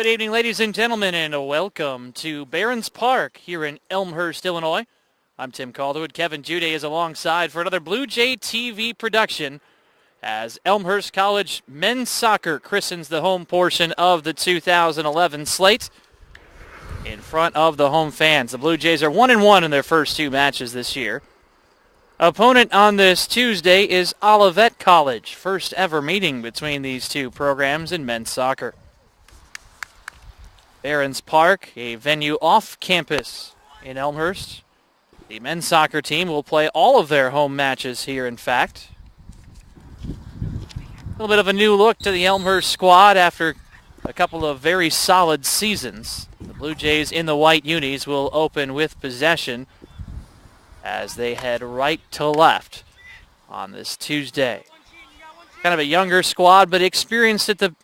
Good evening, ladies and gentlemen, and welcome to Barron's Park here in Elmhurst, Illinois. I'm Tim Calderwood. Kevin Jude is alongside for another Blue Jay TV production as Elmhurst College men's soccer christens the home portion of the 2011 slate in front of the home fans. The Blue Jays are 1-1 in their first two matches this year. Opponent on this Tuesday is Olivet College, first ever meeting between these two programs in men's soccer. Barron's Park, a venue off campus in Elmhurst. The men's soccer team will play all of their home matches here, in fact. A little bit of a new look to the Elmhurst squad after a couple of very solid seasons. The Blue Jays in the white unis will open with possession as they head right to left on this Tuesday. Kind of a younger squad, but experienced at the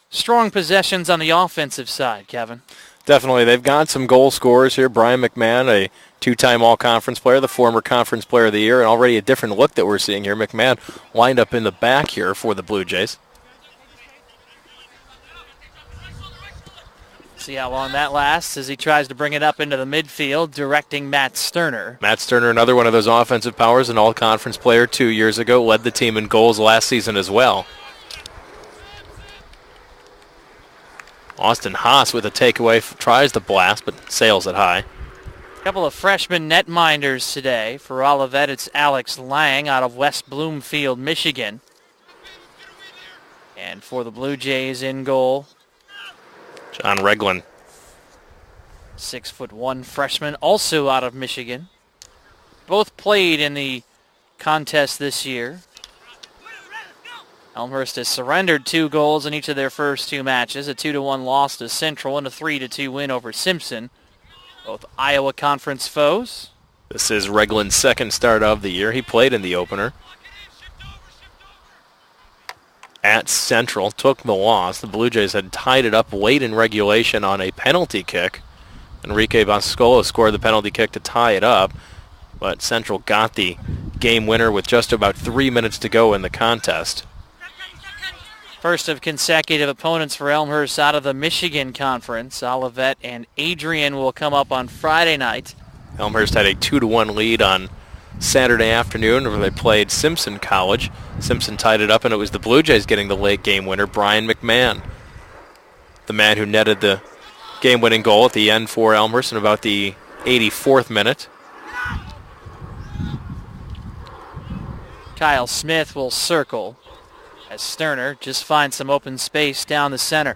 strong possessions on the offensive side, Kevin. Definitely. They've got some goal scorers here. Brian McMahon, a two-time all-conference player, the former conference player of the year, and already a different look that we're seeing here. McMahon lined up in the back here for the Blue Jays. See how long that lasts as he tries to bring it up into the midfield, directing Matt Sterner. Matt Sterner, another one of those offensive powers, an all-conference player 2 years ago, led the team in goals last season as well. Austin Haas with a takeaway, tries to blast, but sails it high. A couple of freshman netminders today. For Olivet, it's Alex Lang out of West Bloomfield, Michigan. And for the Blue Jays in goal, John Reglin. 6'1" freshman, also out of Michigan. Both played in the contest this year. Elmhurst has surrendered 2 goals in each of their first 2 matches, a 2-1 loss to Central and a 3-2 win over Simpson, both Iowa Conference foes. This is Reglin's second start of the year. He played in the opener. At Central, took the loss. The Blue Jays had tied it up late in regulation on a penalty kick. Enrique Boscolo scored the penalty kick to tie it up, but Central got the game winner with just about 3 minutes to go in the contest. First of consecutive opponents for Elmhurst out of the Michigan Conference. Olivet and Adrian will come up on Friday night. Elmhurst had a 2-1 lead on Saturday afternoon where they played Simpson College. Simpson tied it up, and it was the Blue Jays getting the late game winner, Brian McMahon, the man who netted the game-winning goal at the end for Elmhurst in about the 84th minute. Kyle Smith will circle as Sterner just finds some open space down the center.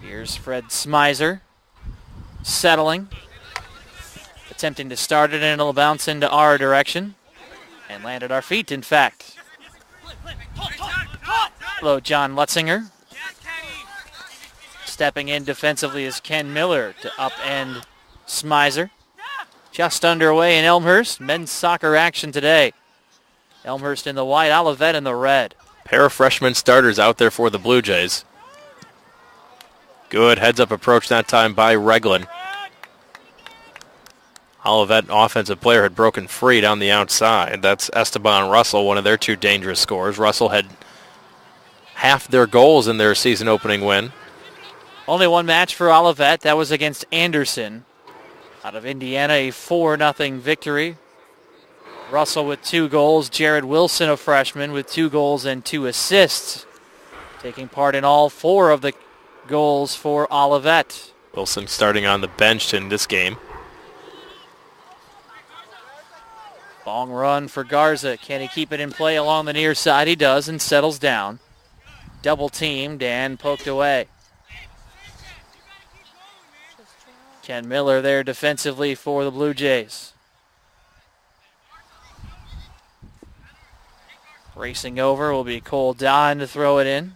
Here's Fred Smizer settling, attempting to start it, and it'll bounce into our direction and land at our feet, in fact. Hello, John Lutzinger. Stepping in defensively is Ken Miller to upend Smizer. Just underway in Elmhurst. Men's soccer action today. Elmhurst in the white, Olivet in the red. Pair of freshman starters out there for the Blue Jays. Good heads-up approach that time by Reglin. Olivet offensive player had broken free down the outside. That's Esteban Russell, one of their 2 dangerous scorers. Russell had half their goals in their season opening win. Only one match for Olivet. That was against Anderson out of Indiana, a 4-0 victory. Russell with 2 goals. Jared Wilson, a freshman, with 2 goals and 2 assists, taking part in all 4 of the goals for Olivet. Wilson starting on the bench in this game. Long run for Garza. Can he keep it in play along the near side? He does and settles down. Double teamed and poked away. Ken Miller there defensively for the Blue Jays. Racing over will be Cole Don to throw it in.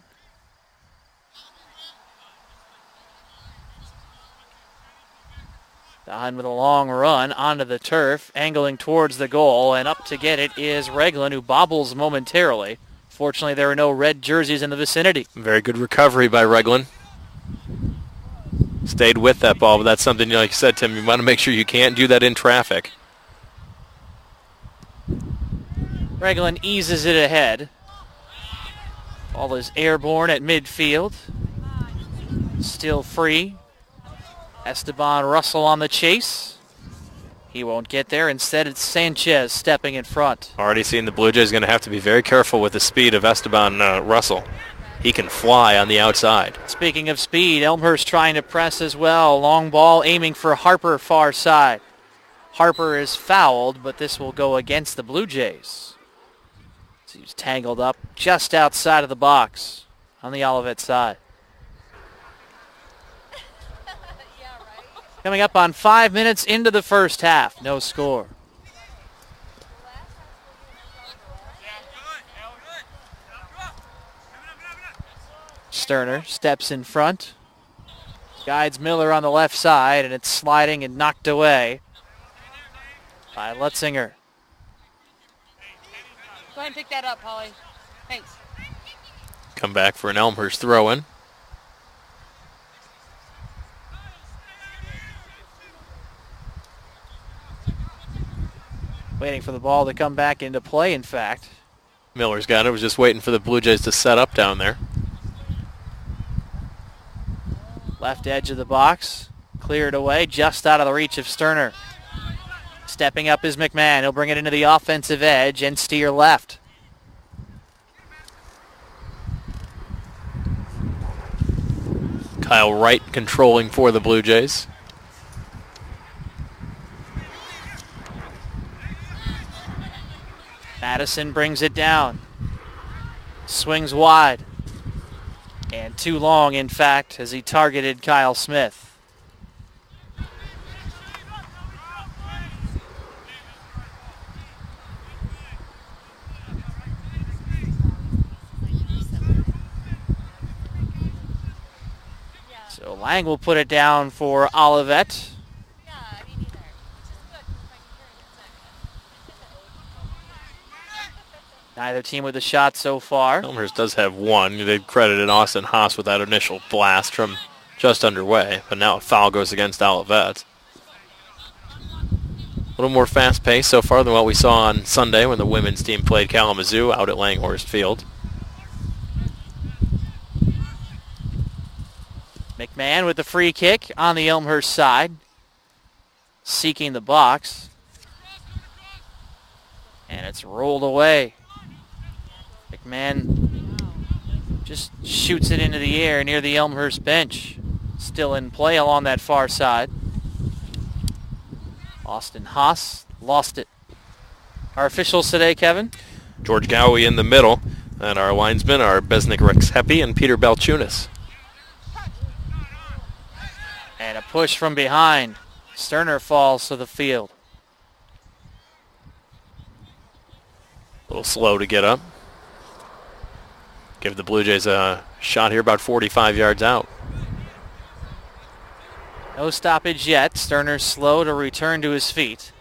Don with a long run onto the turf, angling towards the goal, and up to get it is Reglin, who bobbles momentarily. Fortunately, there are no red jerseys in the vicinity. Very good recovery by Reglin. Stayed with that ball, but that's something, like you said, Tim, you want to make sure you can't do that in traffic. Reglin eases it ahead. Ball is airborne at midfield. Still free. Esteban Russell on the chase. He won't get there. Instead, it's Sanchez stepping in front. Already seen the Blue Jays going to have to be very careful with the speed of Esteban Russell. He can fly on the outside. Speaking of speed, Elmhurst trying to press as well. Long ball aiming for Harper far side. Harper is fouled, but this will go against the Blue Jays. So he's tangled up just outside of the box on the Olivet side. Coming up on 5 minutes into the first half. No score. Sterner steps in front. Guides Miller on the left side, and it's sliding and knocked away by Lutzinger. Go ahead and pick that up, Holly. Thanks. Come back for an Elmhurst throw-in. Waiting for the ball to come back into play, in fact. Miller's got it. Was just waiting for the Blue Jays to set up down there. Left edge of the box. Cleared away, just out of the reach of Sterner. Stepping up is McMahon. He'll bring it into the offensive edge and steer left. Kyle Wright controlling for the Blue Jays. Madison brings it down. Swings wide. And too long, in fact, as he targeted Kyle Smith. So Lang will put it down for Olivet. Neither team with a shot so far. Elmhurst does have one. They credited Austin Haas with that initial blast from just underway, but now a foul goes against Olivet. A little more fast-paced so far than what we saw on Sunday when the women's team played Kalamazoo out at Langhorst Field. McMahon with the free kick on the Elmhurst side, seeking the box. And it's rolled away. McMahon just shoots it into the air near the Elmhurst bench. Still in play along that far side. Austin Haas lost it. Our officials today, Kevin? George Gowie in the middle, and our linesmen are Besnik Rexhepi and Peter Balchunas. And a push from behind. Sterner falls to the field. A little slow to get up. Give the Blue Jays a shot here about 45 yards out. No stoppage yet. Sterner's slow to return to his feet.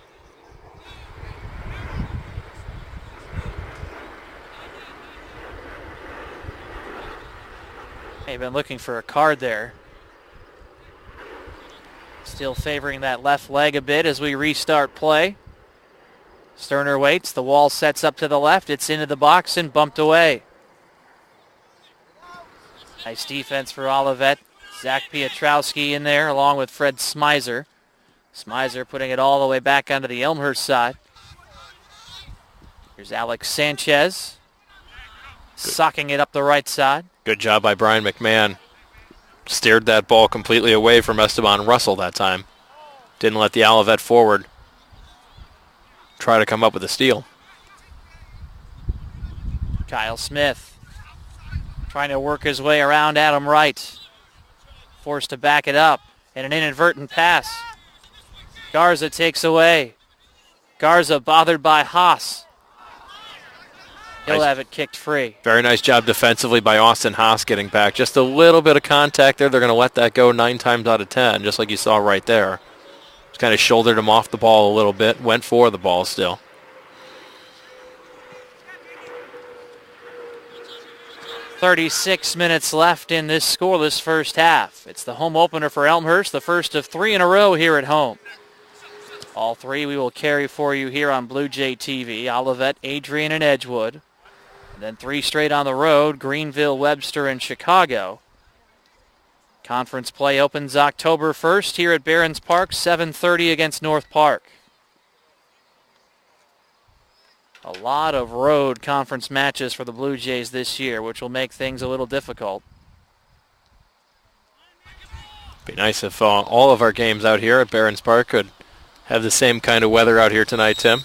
They've been looking for a card there. Still favoring that left leg a bit as we restart play. Sterner waits. The wall sets up to the left. It's into the box and bumped away. Nice defense for Olivet. Zach Piotrowski in there along with Fred Smizer. Smizer putting it all the way back onto the Elmhurst side. Here's Alex Sanchez. Socking it up the right side. Good job by Brian McMahon. Steered that ball completely away from Esteban Russell that time. Didn't let the Olivet forward try to come up with a steal. Kyle Smith trying to work his way around Adam Wright. Forced to back it up, and an inadvertent pass. Garza takes away. Garza bothered by Haas. He'll have it kicked free. Very nice job defensively by Austin Haas getting back. Just a little bit of contact there. They're going to let that go 9 times out of 10, just like you saw right there. Just kind of shouldered him off the ball a little bit. Went for the ball still. .36 minutes left in this scoreless first half. It's the home opener for Elmhurst, the first of 3 in a row here at home. All 3 we will carry for you here on Blue Jay TV. Olivet, Adrian, and Edgewood. And then 3 straight on the road, Greenville, Webster, and Chicago. Conference play opens October 1st here at Barron's Park, 7:30 against North Park. A lot of road conference matches for the Blue Jays this year, which will make things a little difficult. Be nice if all of our games out here at Barron's Park could have the same kind of weather out here tonight, Tim.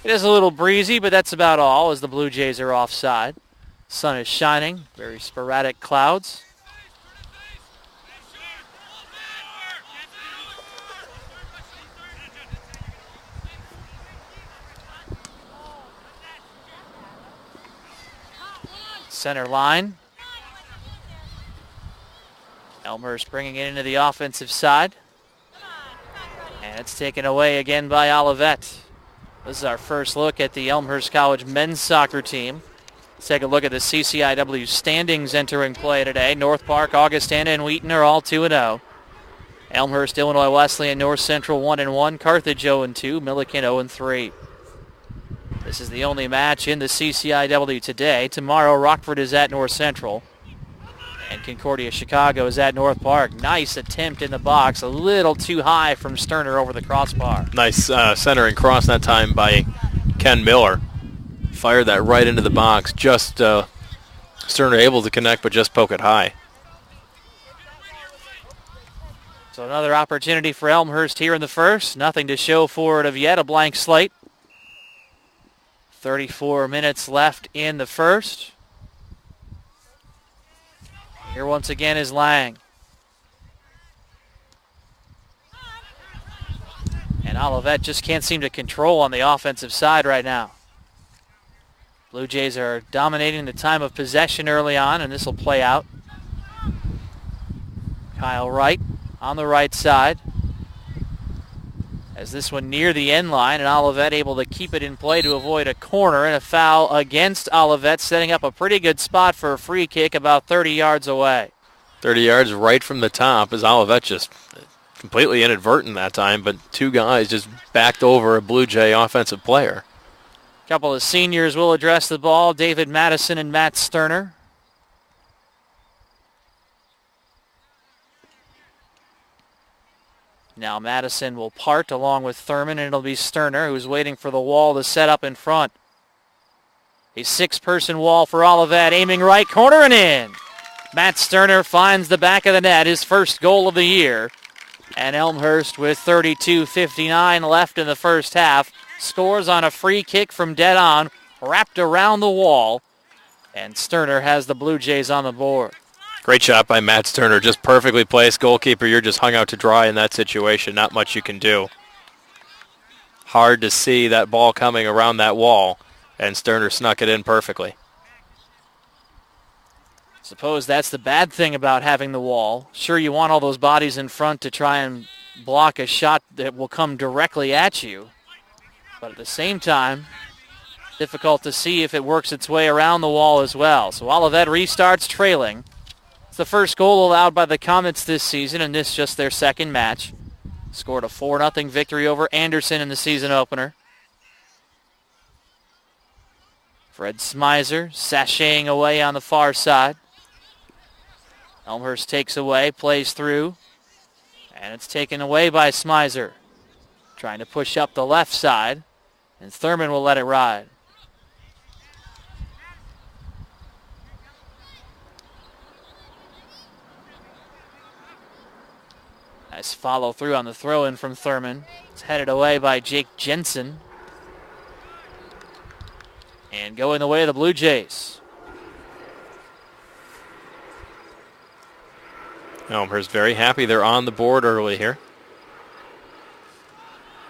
It is a little breezy, but that's about all as the Blue Jays are offside. Sun is shining, very sporadic clouds. Center line. Elmhurst bringing it into the offensive side. And it's taken away again by Olivet. This is our first look at the Elmhurst College men's soccer team. Let's take a look at the CCIW standings entering play today. North Park, Augustana, and Wheaton are all 2-0. Elmhurst, Illinois Wesleyan, North Central 1-1. Carthage 0-2. Milliken 0-3. This is the only match in the CCIW today. Tomorrow, Rockford is at North Central. And Concordia Chicago is at North Park. Nice attempt in the box. A little too high from Sterner over the crossbar. Nice centering cross that time by Ken Miller. Fired that right into the box. Just Sterner able to connect, but just poke it high. So another opportunity for Elmhurst here in the first. Nothing to show for it of yet. A blank slate. 34 minutes left in the first. Here once again is Lang. And Olivet just can't seem to control on the offensive side right now. Blue Jays are dominating the time of possession early on, and this will play out. Kyle Wright on the right side. As this one near the end line, and Olivet able to keep it in play to avoid a corner and a foul against Olivet, setting up a pretty good spot for a free kick about 30 yards away. 30 yards right from the top as Olivet just completely inadvertent that time, but two guys just backed over a Blue Jay offensive player. A couple of seniors will address the ball, David Madison and Matt Sterner. Now Madison will part along with Thurman, and it'll be Sterner who's waiting for the wall to set up in front. A six-person wall for Olivet, aiming right corner and in. Matt Sterner finds the back of the net, his first goal of the year. And Elmhurst, with 32:59 left in the first half, scores on a free kick from dead on, wrapped around the wall. And Sterner has the Blue Jays on the board. Great shot by Matt Sterner, just perfectly placed. Goalkeeper, you're just hung out to dry in that situation. Not much you can do. Hard to see that ball coming around that wall, and Sterner snuck it in perfectly. Suppose that's the bad thing about having the wall. Sure, you want all those bodies in front to try and block a shot that will come directly at you. But at the same time, difficult to see if it works its way around the wall as well. So Olivet restarts trailing. It's the first goal allowed by the Comets this season, and this just their second match. Scored a 4-0 victory over Anderson in the season opener. Fred Smizer sashaying away on the far side. Elmhurst takes away, plays through, and it's taken away by Smizer. Trying to push up the left side, and Thurman will let it ride. Nice follow through on the throw-in from Thurman. It's headed away by Jake Jensen. And going the way of the Blue Jays. Elmhurst very happy they're on the board early here.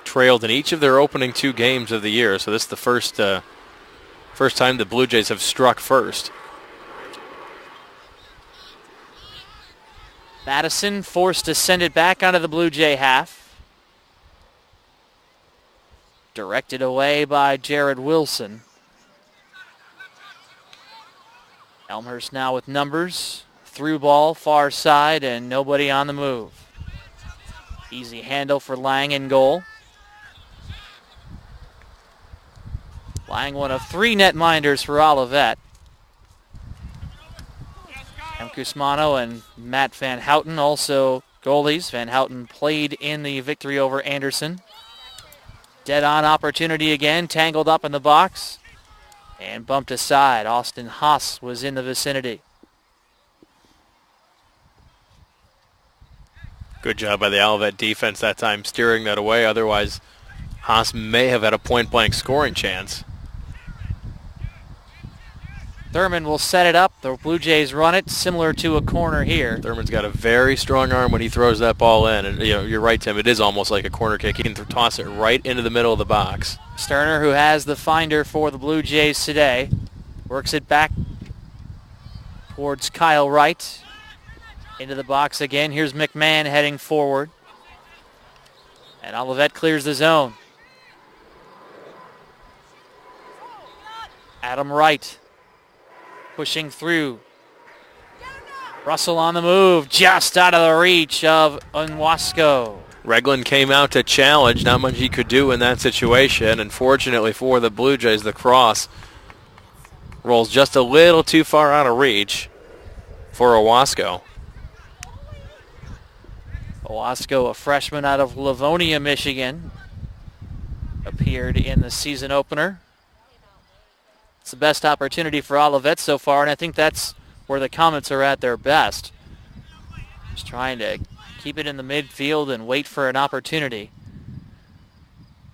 Trailed in each of their opening two games of the year, so this is the first time the Blue Jays have struck first. Madison forced to send it back onto the Blue Jay half. Directed away by Jared Wilson. Elmhurst now with numbers. Through ball, far side, and nobody on the move. Easy handle for Lang in goal. Lang, one of three netminders for Olivet. And Gusmano and Matt Van Houten also goalies. Van Houten played in the victory over Anderson. Dead-on opportunity again, tangled up in the box and bumped aside. Austin Haas was in the vicinity. Good job by the Olivet defense that time, steering that away. Otherwise, Haas may have had a point-blank scoring chance. Thurman will set it up. The Blue Jays run it, similar to a corner here. Thurman's got a very strong arm when he throws that ball in. And you're right, Tim. It is almost like a corner kick. He can toss it right into the middle of the box. Sterner, who has the finder for the Blue Jays today, works it back towards Kyle Wright. Into the box again. Here's McMahon heading forward. And Olivet clears the zone. Adam Wright pushing through. Russell on the move, just out of the reach of Onwasco. Regland came out to challenge. Not much he could do in that situation. Unfortunately for the Blue Jays, the cross rolls just a little too far out of reach for Owasco. Owasco, a freshman out of Livonia, Michigan, appeared in the season opener. It's the best opportunity for Olivet so far, and I think that's where the Comets are at their best. Just trying to keep it in the midfield and wait for an opportunity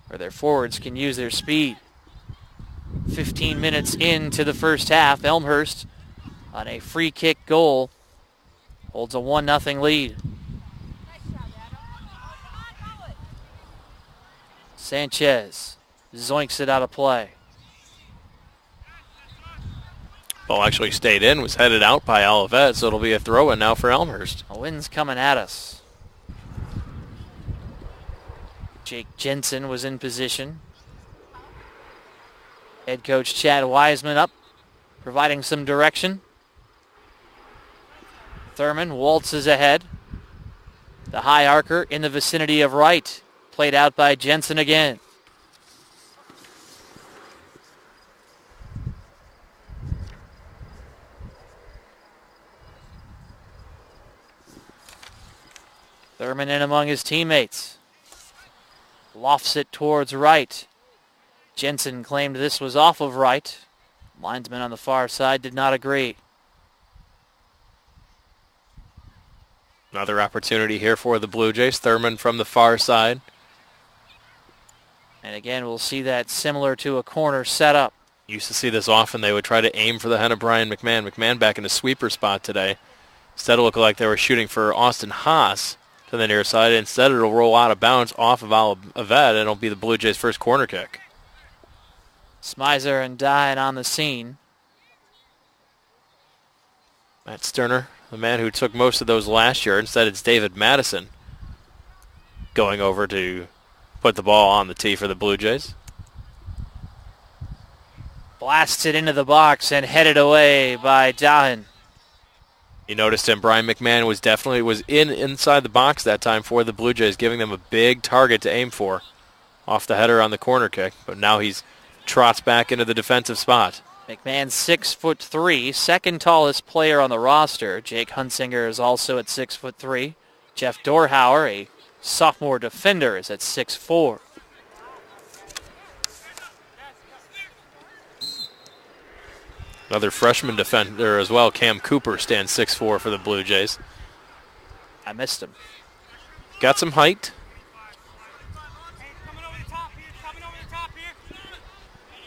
where their forwards can use their speed. 15 minutes into the first half, Elmhurst on a free kick goal holds a 1-0 lead. Sanchez zoinks it out of play. Ball actually stayed in, was headed out by Olivet, so it'll be a throw-in now for Elmhurst. A wind's coming at us. Jake Jensen was in position. Head coach Chad Wiseman up, providing some direction. Thurman waltzes ahead. The high arcer in the vicinity of Wright. Played out by Jensen again. Thurman in among his teammates. Lofts it towards Wright. Jensen claimed this was off of Wright. Linesman on the far side did not agree. Another opportunity here for the Blue Jays. Thurman from the far side. And again, we'll see that similar to a corner setup. Used to see this often. They would try to aim for the head of Brian McMahon. McMahon back in a sweeper spot today. Instead it looked like they were shooting for Austin Haas to the near side. Instead it'll roll out of bounds off of Olivet, and it'll be the Blue Jays' first corner kick. Smizer and Dine on the scene. Matt Sterner, the man who took most of those last year. Instead it's David Madison going over to put the ball on the tee for the Blue Jays. Blasts it into the box and headed away by Dahin. You noticed him, Brian McMahon was inside the box that time for the Blue Jays, giving them a big target to aim for off the header on the corner kick. But now he's trots back into the defensive spot. McMahon 6'3", second tallest player on the roster. Jake Hunsinger is also at 6'3". Jeff Dorhauer, a sophomore defender, is at 6'4". Another freshman defender as well, Cam Cooper, stands 6'4" for the Blue Jays. I missed him. Got some height.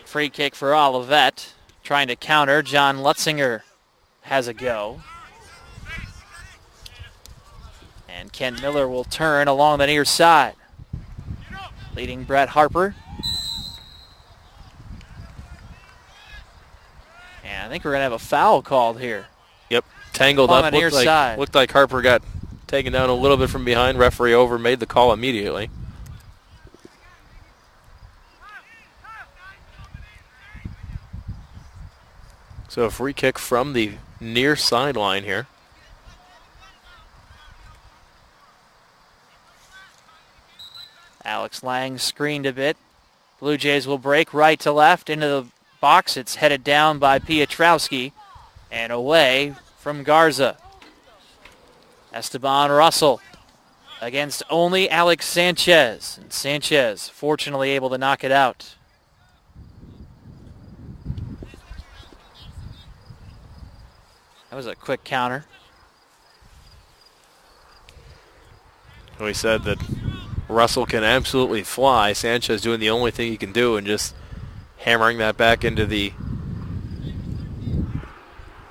Free kick for Olivet. Trying to counter. John Lutzinger has a go. And Kent Miller will turn along the near side. Leading Brett Harper. And I think we're going to have a foul called here. Yep, tangled on up. the near side. Looked like Harper got taken down a little bit from behind. Referee over, made the call immediately. So a free kick from the near sideline here. Alex Lang screened a bit. Blue Jays will break right to left into the box. It's headed down by Piotrowski and away from Garza. Esteban Russell against only Alex Sanchez. And Sanchez fortunately able to knock it out. That was a quick counter. We said that Russell can absolutely fly. Sanchez doing the only thing he can do and just hammering that back into the,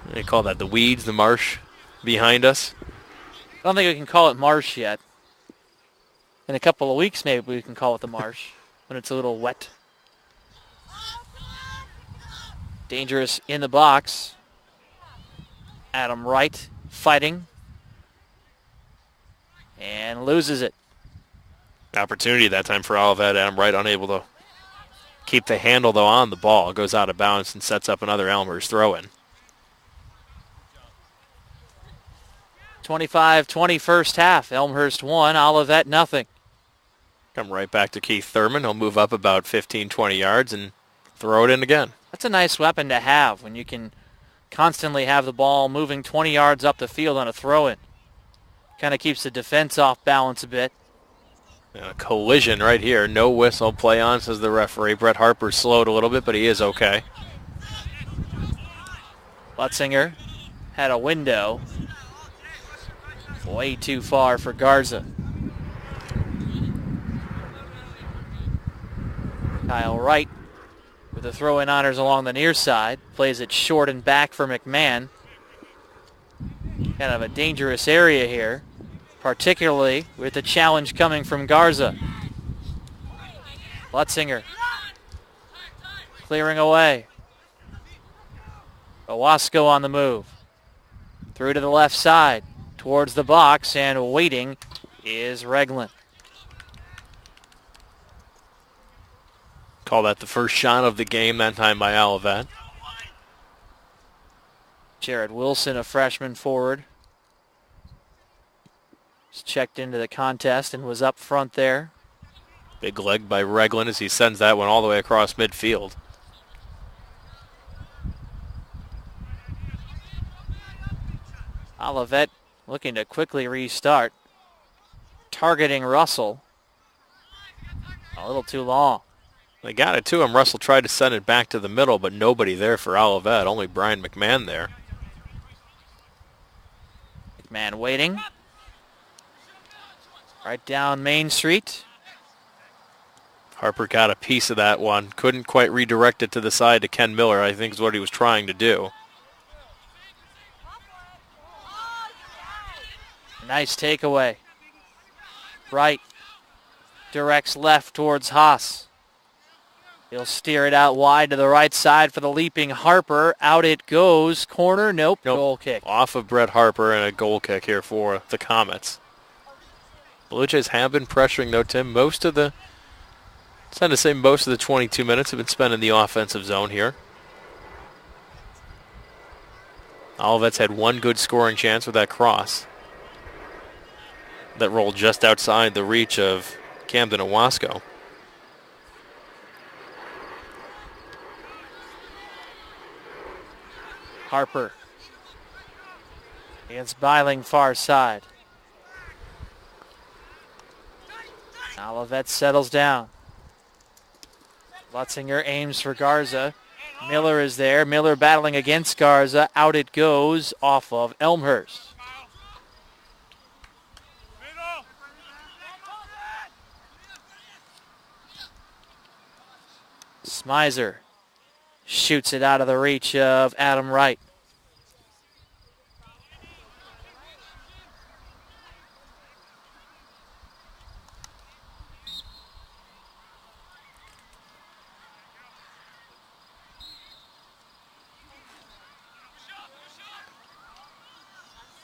what do you call that, the weeds, the marsh behind us. I don't think we can call it marsh yet. In a couple of weeks maybe we can call it the marsh when it's a little wet. Dangerous in the box. Adam Wright fighting. And loses it. Opportunity that time for Olivet. Adam Wright unable to keep the handle, though, on the ball. Goes out of bounds and sets up another Elmhurst throw-in. 25-20 first half. Elmhurst 1, Olivet nothing. Come right back to Keith Thurman. He'll move up about 15, 20 yards and throw it in again. That's a nice weapon to have when you can constantly have the ball moving 20 yards up the field on a throw-in. Kind of keeps the defense off balance a bit. And a collision right here. No whistle. Play on, says the referee. Brett Harper slowed a little bit, but he is okay. Lutzinger had a window. Way too far for Garza. Kyle Wright with the throw-in honors along the near side. Plays it short and back for McMahon. Kind of a dangerous area here, particularly with the challenge coming from Garza. Lutzinger clearing away. Owasco on the move. Through to the left side, towards the box, and waiting is Regland. Call that the first shot of the game, that time by Olivet. Jared Wilson, a freshman forward, just checked into the contest and was up front there. Big leg by Regland as he sends that one all the way across midfield. Olivet looking to quickly restart. Targeting Russell. A little too long. They got it to him. Russell tried to send it back to the middle, but nobody there for Olivet. Only Brian McMahon there. McMahon waiting. Right down Main Street. Harper got a piece of that one. Couldn't quite redirect it to the side to Ken Miller, I think is what he was trying to do. Nice takeaway. Right. Directs left towards Haas. He'll steer it out wide to the right side for the leaping Harper. Out it goes. Corner. Nope. Goal kick. Off of Brett Harper and a goal kick here for the Comets. Blue Jays have been pressuring, though, Tim. Most of the 22 minutes have been spent in the offensive zone here. Olivet's had one good scoring chance with that cross that rolled just outside the reach of Camden Owasco. Harper against Byling, far side. Olivet settles down. Lutzinger aims for Garza. Miller is there. Miller battling against Garza. Out it goes off of Elmhurst. Smizer shoots it out of the reach of Adam Wright.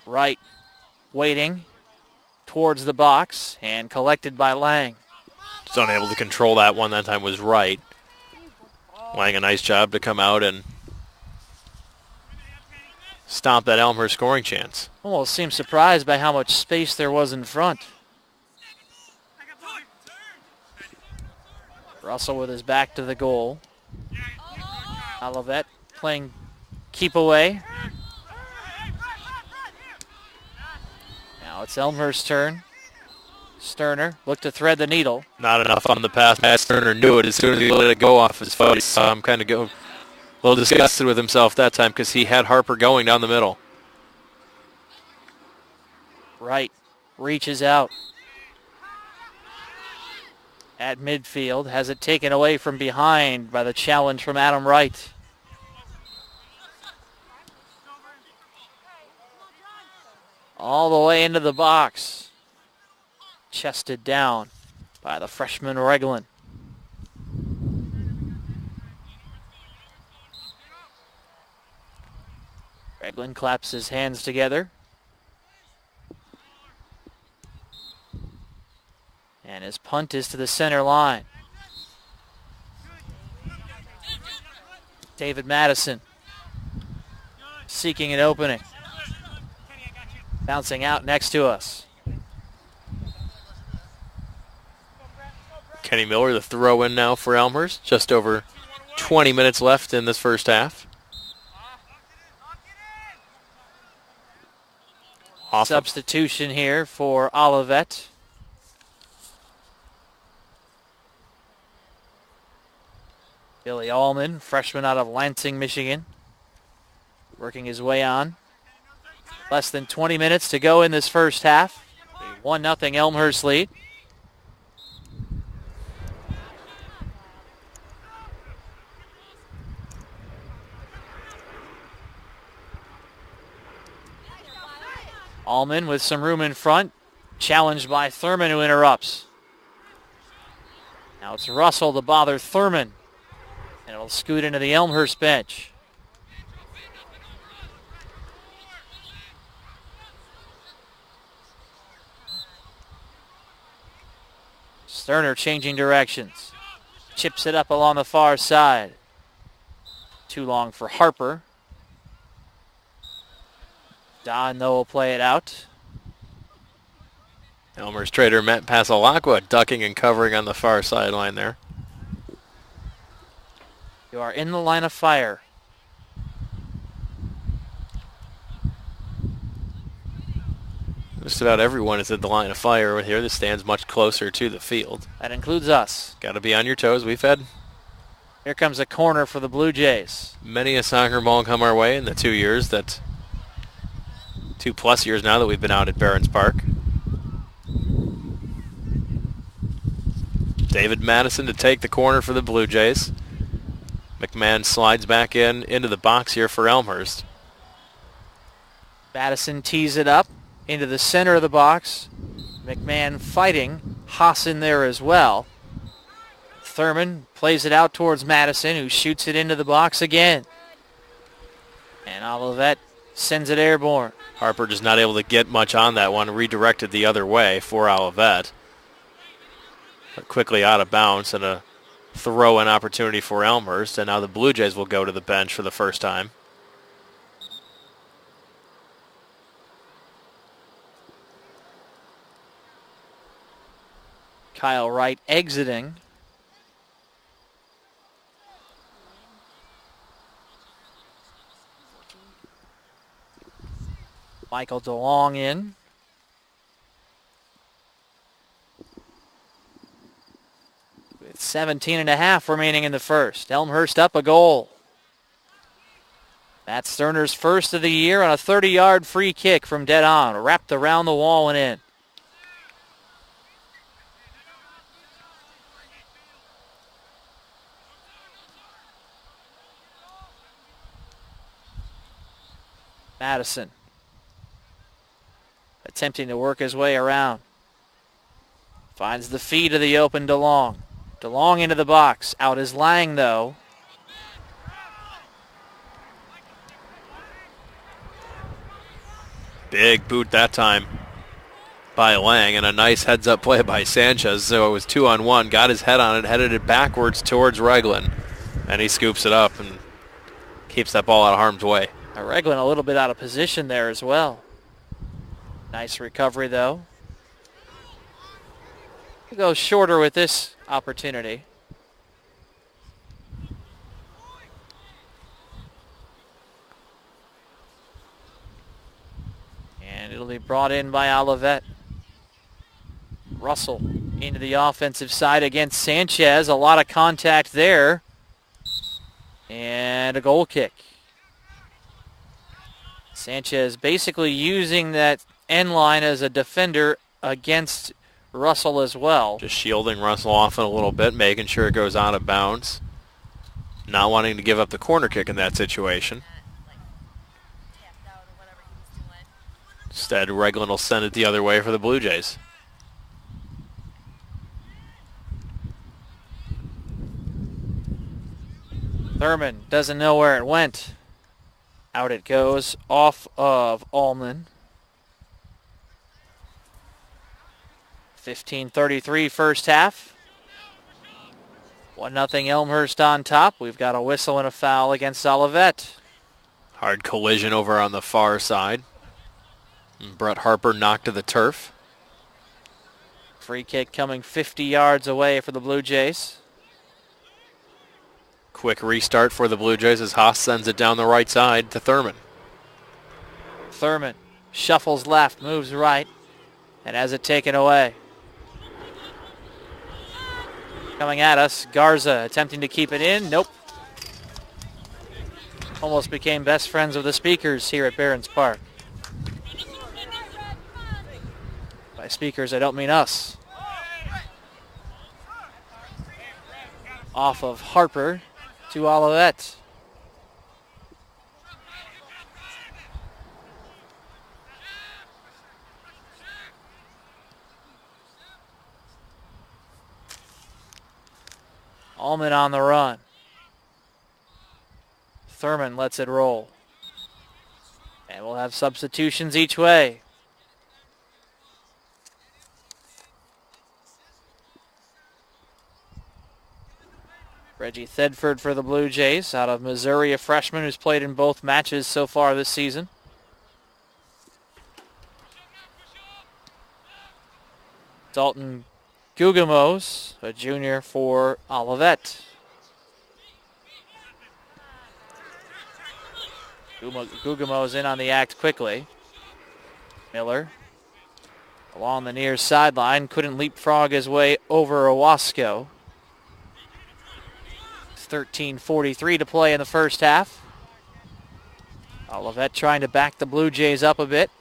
Wright waiting towards the box and collected by Lang. Just unable to control that one. That time was Wright. Lang a nice job to come out and stop that Elmhurst scoring chance. Almost seemed surprised by how much space there was in front. Russell with his back to the goal. Olivet playing keep away. Now it's Elmhurst's turn. Sterner looked to thread the needle. Not enough on the pass. Sterner knew it as soon as he let it go off his foot. I'm kind of a little disgusted with himself that time because he had Harper going down the middle. Wright reaches out at midfield. Has it taken away from behind by the challenge from Adam Wright. All the way into the box. Chested down by the freshman Reglan. Reglan claps his hands together. And his punt is to the center line. David Madison seeking an opening. Bouncing out next to us. Kenny Miller, the throw in now for Elmhurst. Just over 20 minutes left in this first half. Substitution here for Olivet. Billy Allman, freshman out of Lansing, Michigan, working his way on. Less than 20 minutes to go in this first half. A 1-0 Elmhurst lead. Allman with some room in front. Challenged by Thurman, who interrupts. Now it's Russell to bother Thurman. And it'll scoot into the Elmhurst bench. Sterner changing directions. Chips it up along the far side. Too long for Harper. Don, though, will play it out. Elmhurst trader Matt Pasalacqua ducking and covering on the far sideline there. You are in the line of fire. Just about everyone is at the line of fire here. This stands much closer to the field. That includes us. Got to be on your toes. We've had Here comes a corner for the Blue Jays. many a soccer ball come our way in the 2 years 2+ years now that we've been out at Barron's Park. David Madison to take the corner for the Blue Jays. McMahon slides back into the box here for Elmhurst. Madison tees it up into the center of the box. McMahon fighting. Haas in there as well. Thurman plays it out towards Madison, who shoots it into the box again. And Olivet sends it airborne. Harper just not able to get much on that one. Redirected the other way for Olivet. But quickly out of bounds and a throw-in opportunity for Elmhurst. And now the Blue Jays will go to the bench for the first time. Kyle Wright exiting. Michael DeLong in. With 17 and a half remaining in the first. Elmhurst up a goal. Matt Sterner's first of the year on a 30-yard free kick from dead on. Wrapped around the wall and in. Madison attempting to work his way around. Finds the feed of the open DeLong. DeLong into the box. Out is Lang, though. Big boot that time by Lang, and a nice heads-up play by Sanchez. So it was 2-on-1. Got his head on it, headed it backwards towards Reglan. And he scoops it up and keeps that ball out of harm's way. Reglan a little bit out of position there as well. Nice recovery, though. We'll go shorter with this opportunity. And It'll be brought in by Olivet. Russell into the offensive side against Sanchez. A lot of contact there. And a goal kick. Sanchez basically using that end line as a defender against Russell as well. Just shielding Russell off a little bit, making sure it goes out of bounds. Not wanting to give up the corner kick in that situation. Instead, Reglan will send it the other way for the Blue Jays. Thurman doesn't know where it went. Out it goes off of Allman. 15:33 first half. 1-0 Elmhurst on top. We've got a whistle and a foul against Olivet. Hard collision over on the far side. And Brett Harper knocked to the turf. Free kick coming 50 yards away for the Blue Jays. Quick restart for the Blue Jays as Haas sends it down the right side to Thurman. Thurman shuffles left, moves right, and has it taken away. Coming at us, Garza attempting to keep it in. Nope. Almost became best friends with the speakers here at Barron's Park. By speakers, I don't mean us. Off of Harper to Olivet. Allman on the run. Thurman lets it roll. And we'll have substitutions each way. Reggie Thedford for the Blue Jays, out of Missouri, a freshman who's played in both matches so far this season. Dalton Gugamos, a junior for Olivet. Gugamos in on the act quickly. Miller along the near sideline, couldn't leapfrog his way over Owasco. 13:43 to play in the first half. Olivet trying to back the Blue Jays up a bit.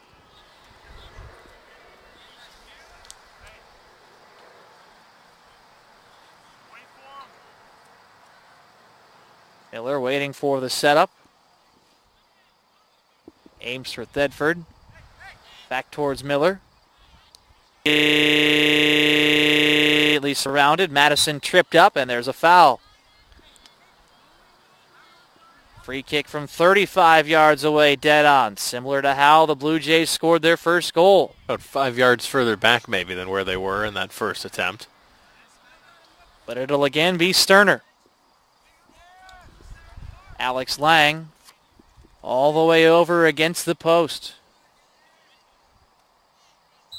Miller waiting for the setup. Aims for Thedford. Back towards Miller. At least surrounded. Madison tripped up and there's a foul. Free kick from 35 yards away, dead on. Similar to how the Blue Jays scored their first goal. About 5 yards further back maybe than where they were in that first attempt. But it'll again be Sterner. Alex Lang all the way over against the post.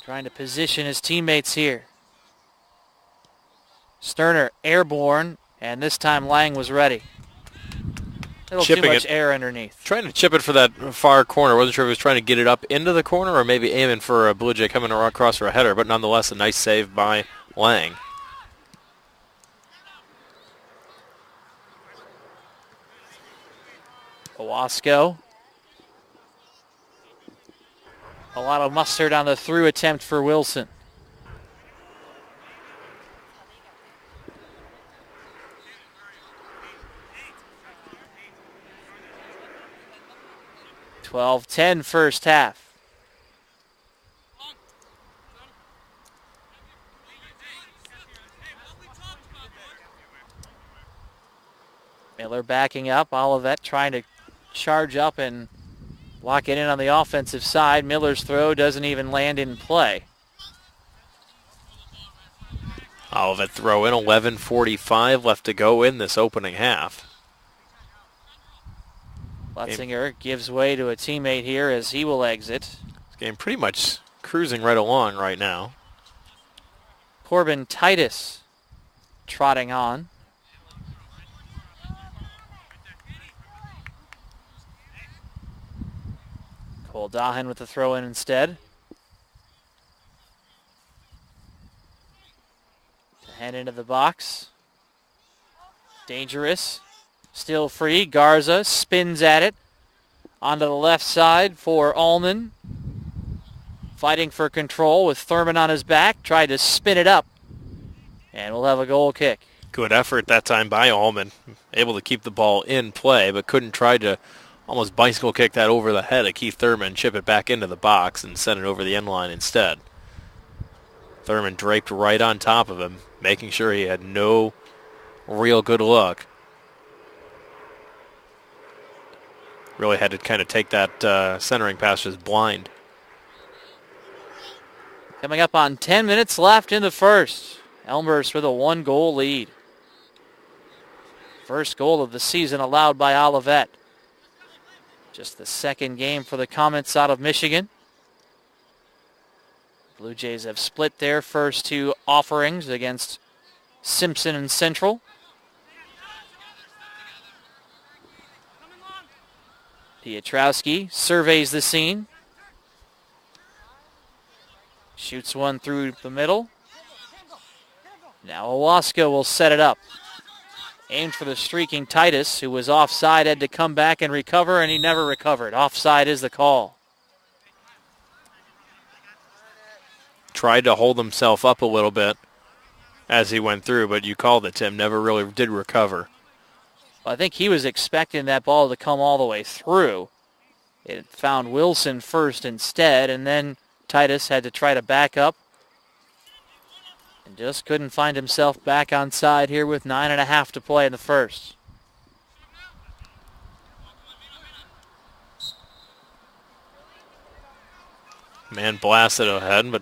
Trying to position his teammates here. Sterner airborne, and this time Lang was ready. A little too much air underneath. Trying to chip it for that far corner. Wasn't sure if he was trying to get it up into the corner or maybe aiming for a Blue Jay coming across for a header, but nonetheless a nice save by Lang. Owasco. A lot of mustard on the through attempt for Wilson. (12:10) first half. Miller backing up. Olivet trying to charge up and lock it in on the offensive side. Miller's throw doesn't even land in play. Olivet throw in, 11:45 left to go in this opening half. Lutzinger gives way to a teammate here as he will exit. This game pretty much cruising right along right now. Corbin Titus trotting on. Cole Dahan with the throw in instead. And into the box. Dangerous. Still free. Garza spins at it. Onto the left side for Allman. Fighting for control with Thurman on his back. Tried to spin it up. And we'll have a goal kick. Good effort that time by Allman. Able to keep the ball in play, but couldn't try to almost bicycle kick that over the head of Keith Thurman, chip it back into the box, and send it over the end line instead. Thurman draped right on top of him, making sure he had no real good look. Really had to kind of take that centering pass just blind. Coming up on 10 minutes left in the first. Elmhurst with a 1-goal lead. First goal of the season allowed by Olivet. Just the second game for the Comets out of Michigan. Blue Jays have split their first two offerings against Simpson and Central. Pietrowski surveys the scene. Shoots one through the middle. Now Owaska will set it up. Aimed for the streaking Titus, who was offside, had to come back and recover, and he never recovered. Offside is the call. Tried to hold himself up a little bit as he went through, but you called it, Tim. Never really did recover. Well, I think he was expecting that ball to come all the way through. It found Wilson first instead, and then Titus had to try to back up. And just couldn't find himself back on side here with 9.5 to play in the first. Man blasted ahead, but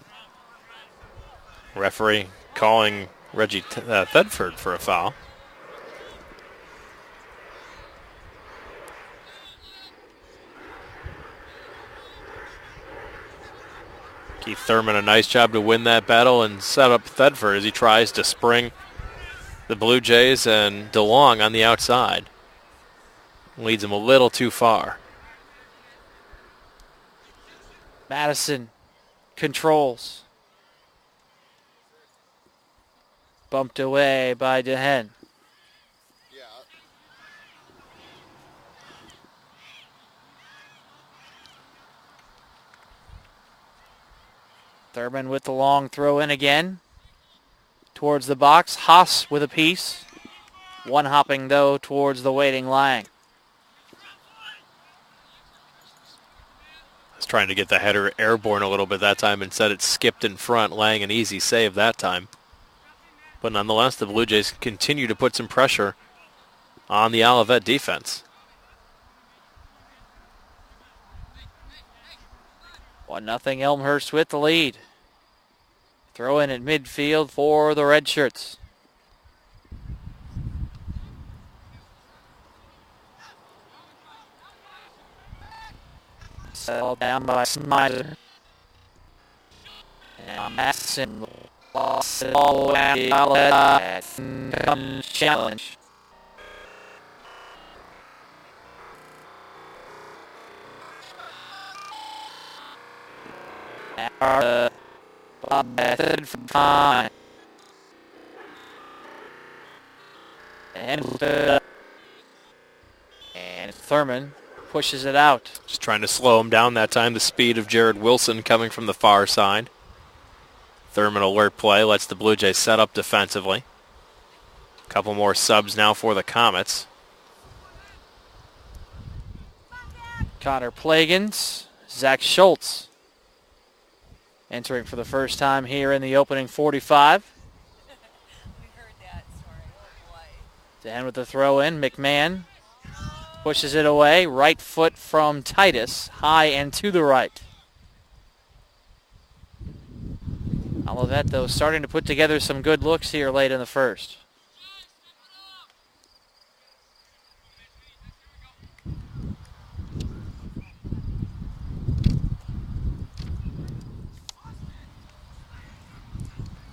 referee calling Reggie Thedford for a foul. Keith Thurman, a nice job to win that battle and set up Thedford as he tries to spring the Blue Jays, and DeLong on the outside leads him a little too far. Madison controls. Bumped away by DeHen. Thurman with the long throw in again. Towards the box. Haas with a piece. One hopping, though, towards the waiting Lang. Was trying to get the header airborne a little bit that time. Instead, it skipped in front. Lang, an easy save that time. But nonetheless, the Blue Jays continue to put some pressure on the Olivet defense. 1-0 Elmhurst with the lead. Throw in at midfield for the Red Shirts. Settled down by Snyder. And Madison lost it all the way to Olivet. Comes challenge. Bob method from time. And Thurman pushes it out. Just trying to slow him down that time. The speed of Jared Wilson coming from the far side. Thurman alert play, lets the Blue Jays set up defensively. A couple more subs now for the Comets. Connor Plagans, Zach Schultz entering for the first time here in the opening 45. We heard that story. Oh boy. Dan with the throw in. McMahon pushes it away. Right foot from Titus. High and to the right. Olivet, though, starting to put together some good looks here late in the first.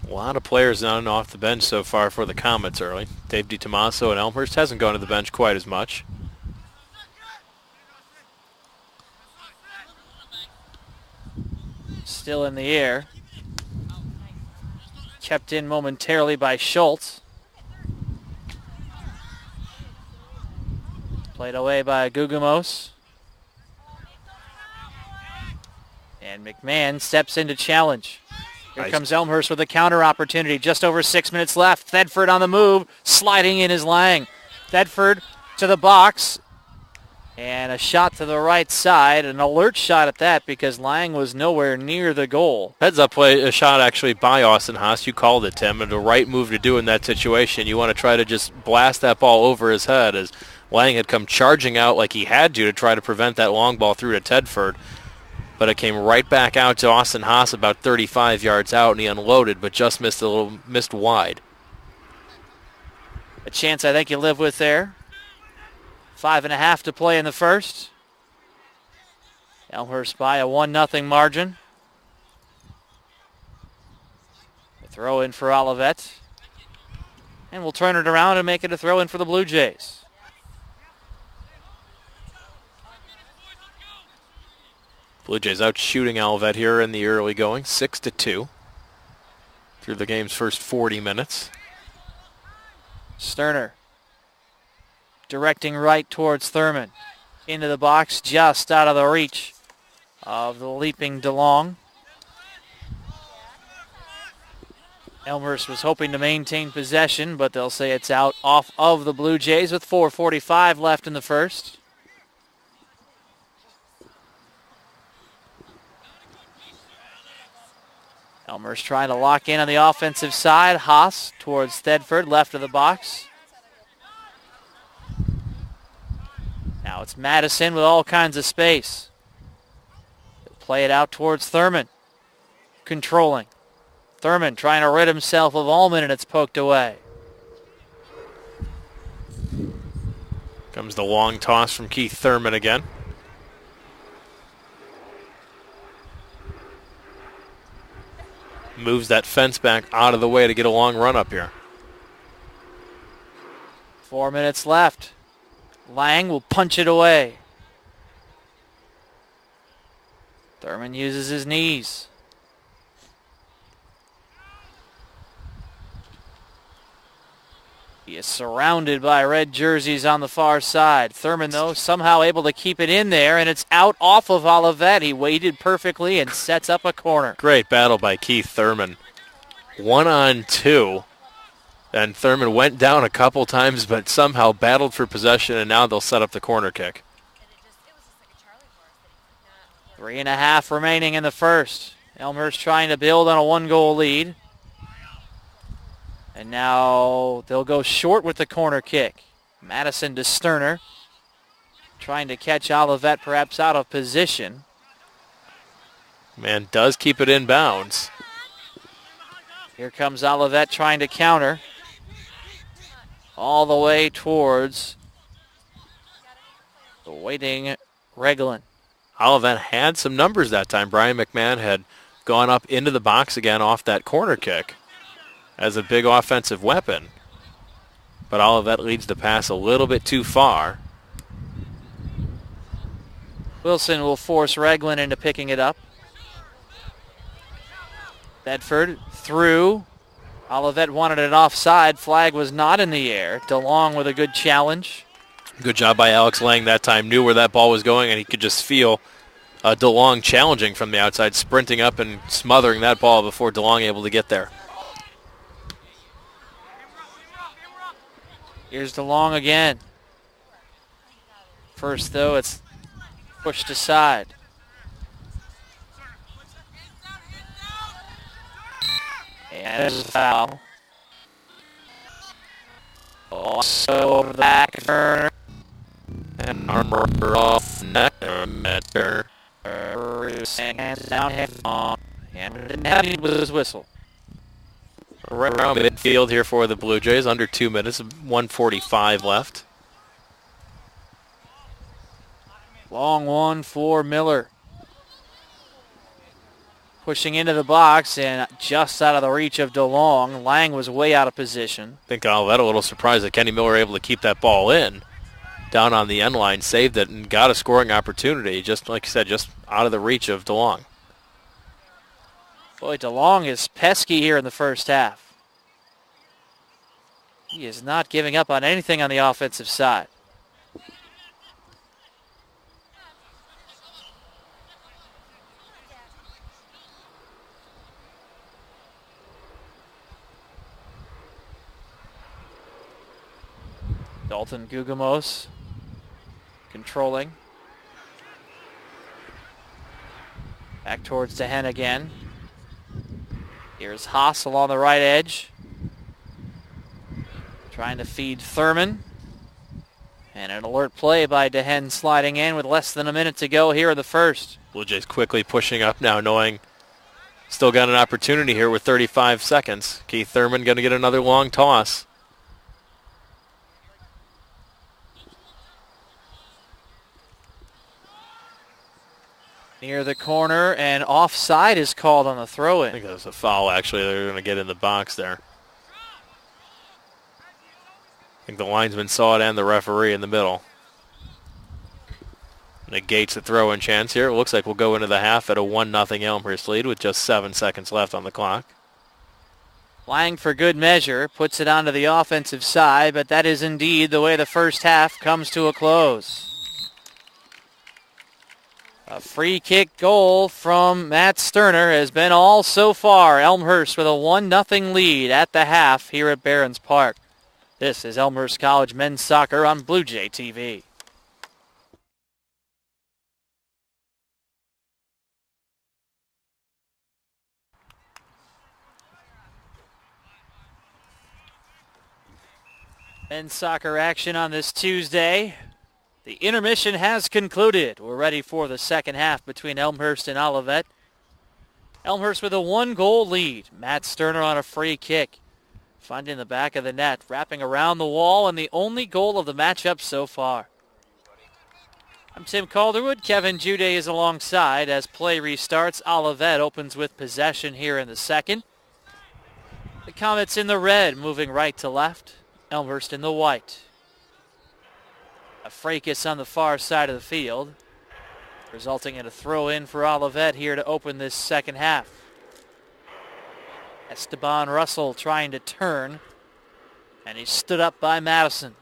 A lot of players on and off the bench so far for the Comets early. Dave DiTomaso at Elmhurst hasn't gone to the bench quite as much. Still in the air. kept in momentarily by Schultz. Played away by Gugumos. And McMahon steps in to challenge. Here comes Elmhurst with a counter opportunity. Just over 6 minutes left. Thedford on the move. Sliding in is Lang. Thedford to the box. And a shot to the right side. An alert shot at that because Lang was nowhere near the goal. Heads up play, a shot actually by Austin Haas. You called it, Tim, and the right move to do in that situation. You want to try to just blast that ball over his head as Lang had come charging out like he had to try to prevent that long ball through to Tedford. But it came right back out to Austin Haas about 35 yards out, and he unloaded, but just missed wide. A chance I think you live with there. 5.5 to play in the first. Elmhurst by a 1-0 margin. The throw in for Olivet. And we'll turn it around and make it a throw in for the Blue Jays. Blue Jays out shooting Olivet here in the early going, 6-2 through the game's first 40 minutes. Sterner directing right towards Thurman. Into the box, just out of the reach of the leaping DeLong. Elmhurst was hoping to maintain possession, but they'll say it's out off of the Blue Jays with 4:45 left in the first. Elmhurst trying to lock in on the offensive side. Haas towards Thedford, left of the box. Now it's Madison with all kinds of space. They'll play it out towards Thurman. Controlling. Thurman trying to rid himself of Allman, and it's poked away. Comes the long toss from Keith Thurman again. Moves that fence back out of the way to get a long run up here. 4 minutes left. Lang will punch it away. Thurman uses his knees. He is surrounded by red jerseys on the far side. Thurman, though, somehow able to keep it in there, and it's out off of Olivet. He waited perfectly and sets up a corner. Great battle by Keith Thurman. 1-on-2. And Thurman went down a couple times, but somehow battled for possession, and now they'll set up the corner kick. 3.5 remaining in the first. Elmhurst trying to build on a 1-goal lead. And now they'll go short with the corner kick. Madison to Sterner. Trying to catch Olivet perhaps out of position. Man does keep it in bounds. Here comes Olivet trying to counter. All the way towards the waiting Reglan. Olivet had some numbers that time. Brian McMahon had gone up into the box again off that corner kick as a big offensive weapon. But Olivet leads the pass a little bit too far. Wilson will force Reglan into picking it up. Bedford through. Olivet wanted it offside. Flag was not in the air. DeLong with a good challenge. Good job by Alex Lang that time. Knew where that ball was going, and he could just feel DeLong challenging from the outside, sprinting up and smothering that ball before DeLong able to get there. Here's DeLong again. First, though, it's pushed aside. And there's a foul. Also over the back of Turner. And armor off net. Hands down, hands on. And didn't have any with his whistle. Around midfield here for the Blue Jays. Under 2 minutes. 1:45 left. Long one for Miller. Pushing into the box and just out of the reach of DeLong. Lang was way out of position. I think Olivet a little surprised that Kenny Miller able to keep that ball in. Down on the end line, saved it, and got a scoring opportunity. Just like you said, just out of the reach of DeLong. Boy, DeLong is pesky here in the first half. He is not giving up on anything on the offensive side. Dalton Gugamos controlling. Back towards Dehen again. Here's Haas along the right edge. Trying to feed Thurman. And an alert play by Dehen sliding in with less than a minute to go here in the first. Blue Jays quickly pushing up now, knowing still got an opportunity here with 35 seconds. Keith Thurman going to get another long toss. Near the corner, and offside is called on the throw-in. I think that was a foul, actually. They're going to get in the box there. I think the linesman saw it and the referee in the middle. Negates the throw-in chance here. It looks like we'll go into the half at a 1-0 Elmhurst lead with just 7 seconds left on the clock. Lang, for good measure, puts it onto the offensive side, but that is indeed the way the first half comes to a close. A free kick goal from Matt Sterner has been all so far. Elmhurst with a 1-0 lead at the half here at Barons Park. This is Elmhurst College men's soccer on Blue Jay TV. Men's soccer action on this Tuesday. The intermission has concluded. We're ready for the second half between Elmhurst and Olivet. Elmhurst with a 1-goal lead. Matt Sterner on a free kick. Finding the back of the net, wrapping around the wall, and the only goal of the matchup so far. I'm Tim Calderwood. Kevin Jude is alongside as play restarts. Olivet opens with possession here in the second. The Comets in the red, moving right to left. Elmhurst in the white. A fracas on the far side of the field, resulting in a throw-in for Olivet here to open this second half. Esteban Russell trying to turn, and he's stood up by Madison.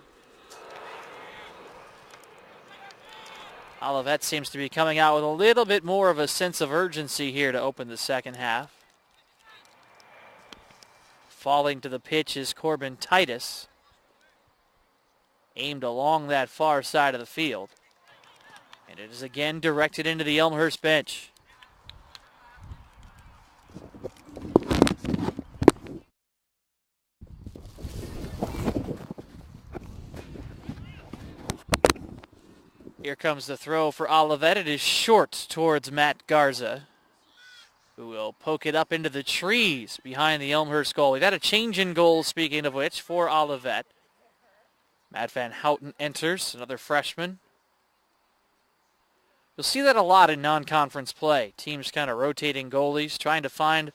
Olivet seems to be coming out with a little bit more of a sense of urgency here to open the second half. Falling to the pitch is Corbin Titus. Aimed along that far side of the field. And it is again directed into the Elmhurst bench. Here comes the throw for Olivet. It is short towards Matt Garza, who will poke it up into the trees behind the Elmhurst goal. We've had a change in goal, speaking of which, for Olivet. Matt Van Houten enters, another freshman. You'll see that a lot in non-conference play. Teams kind of rotating goalies, trying to find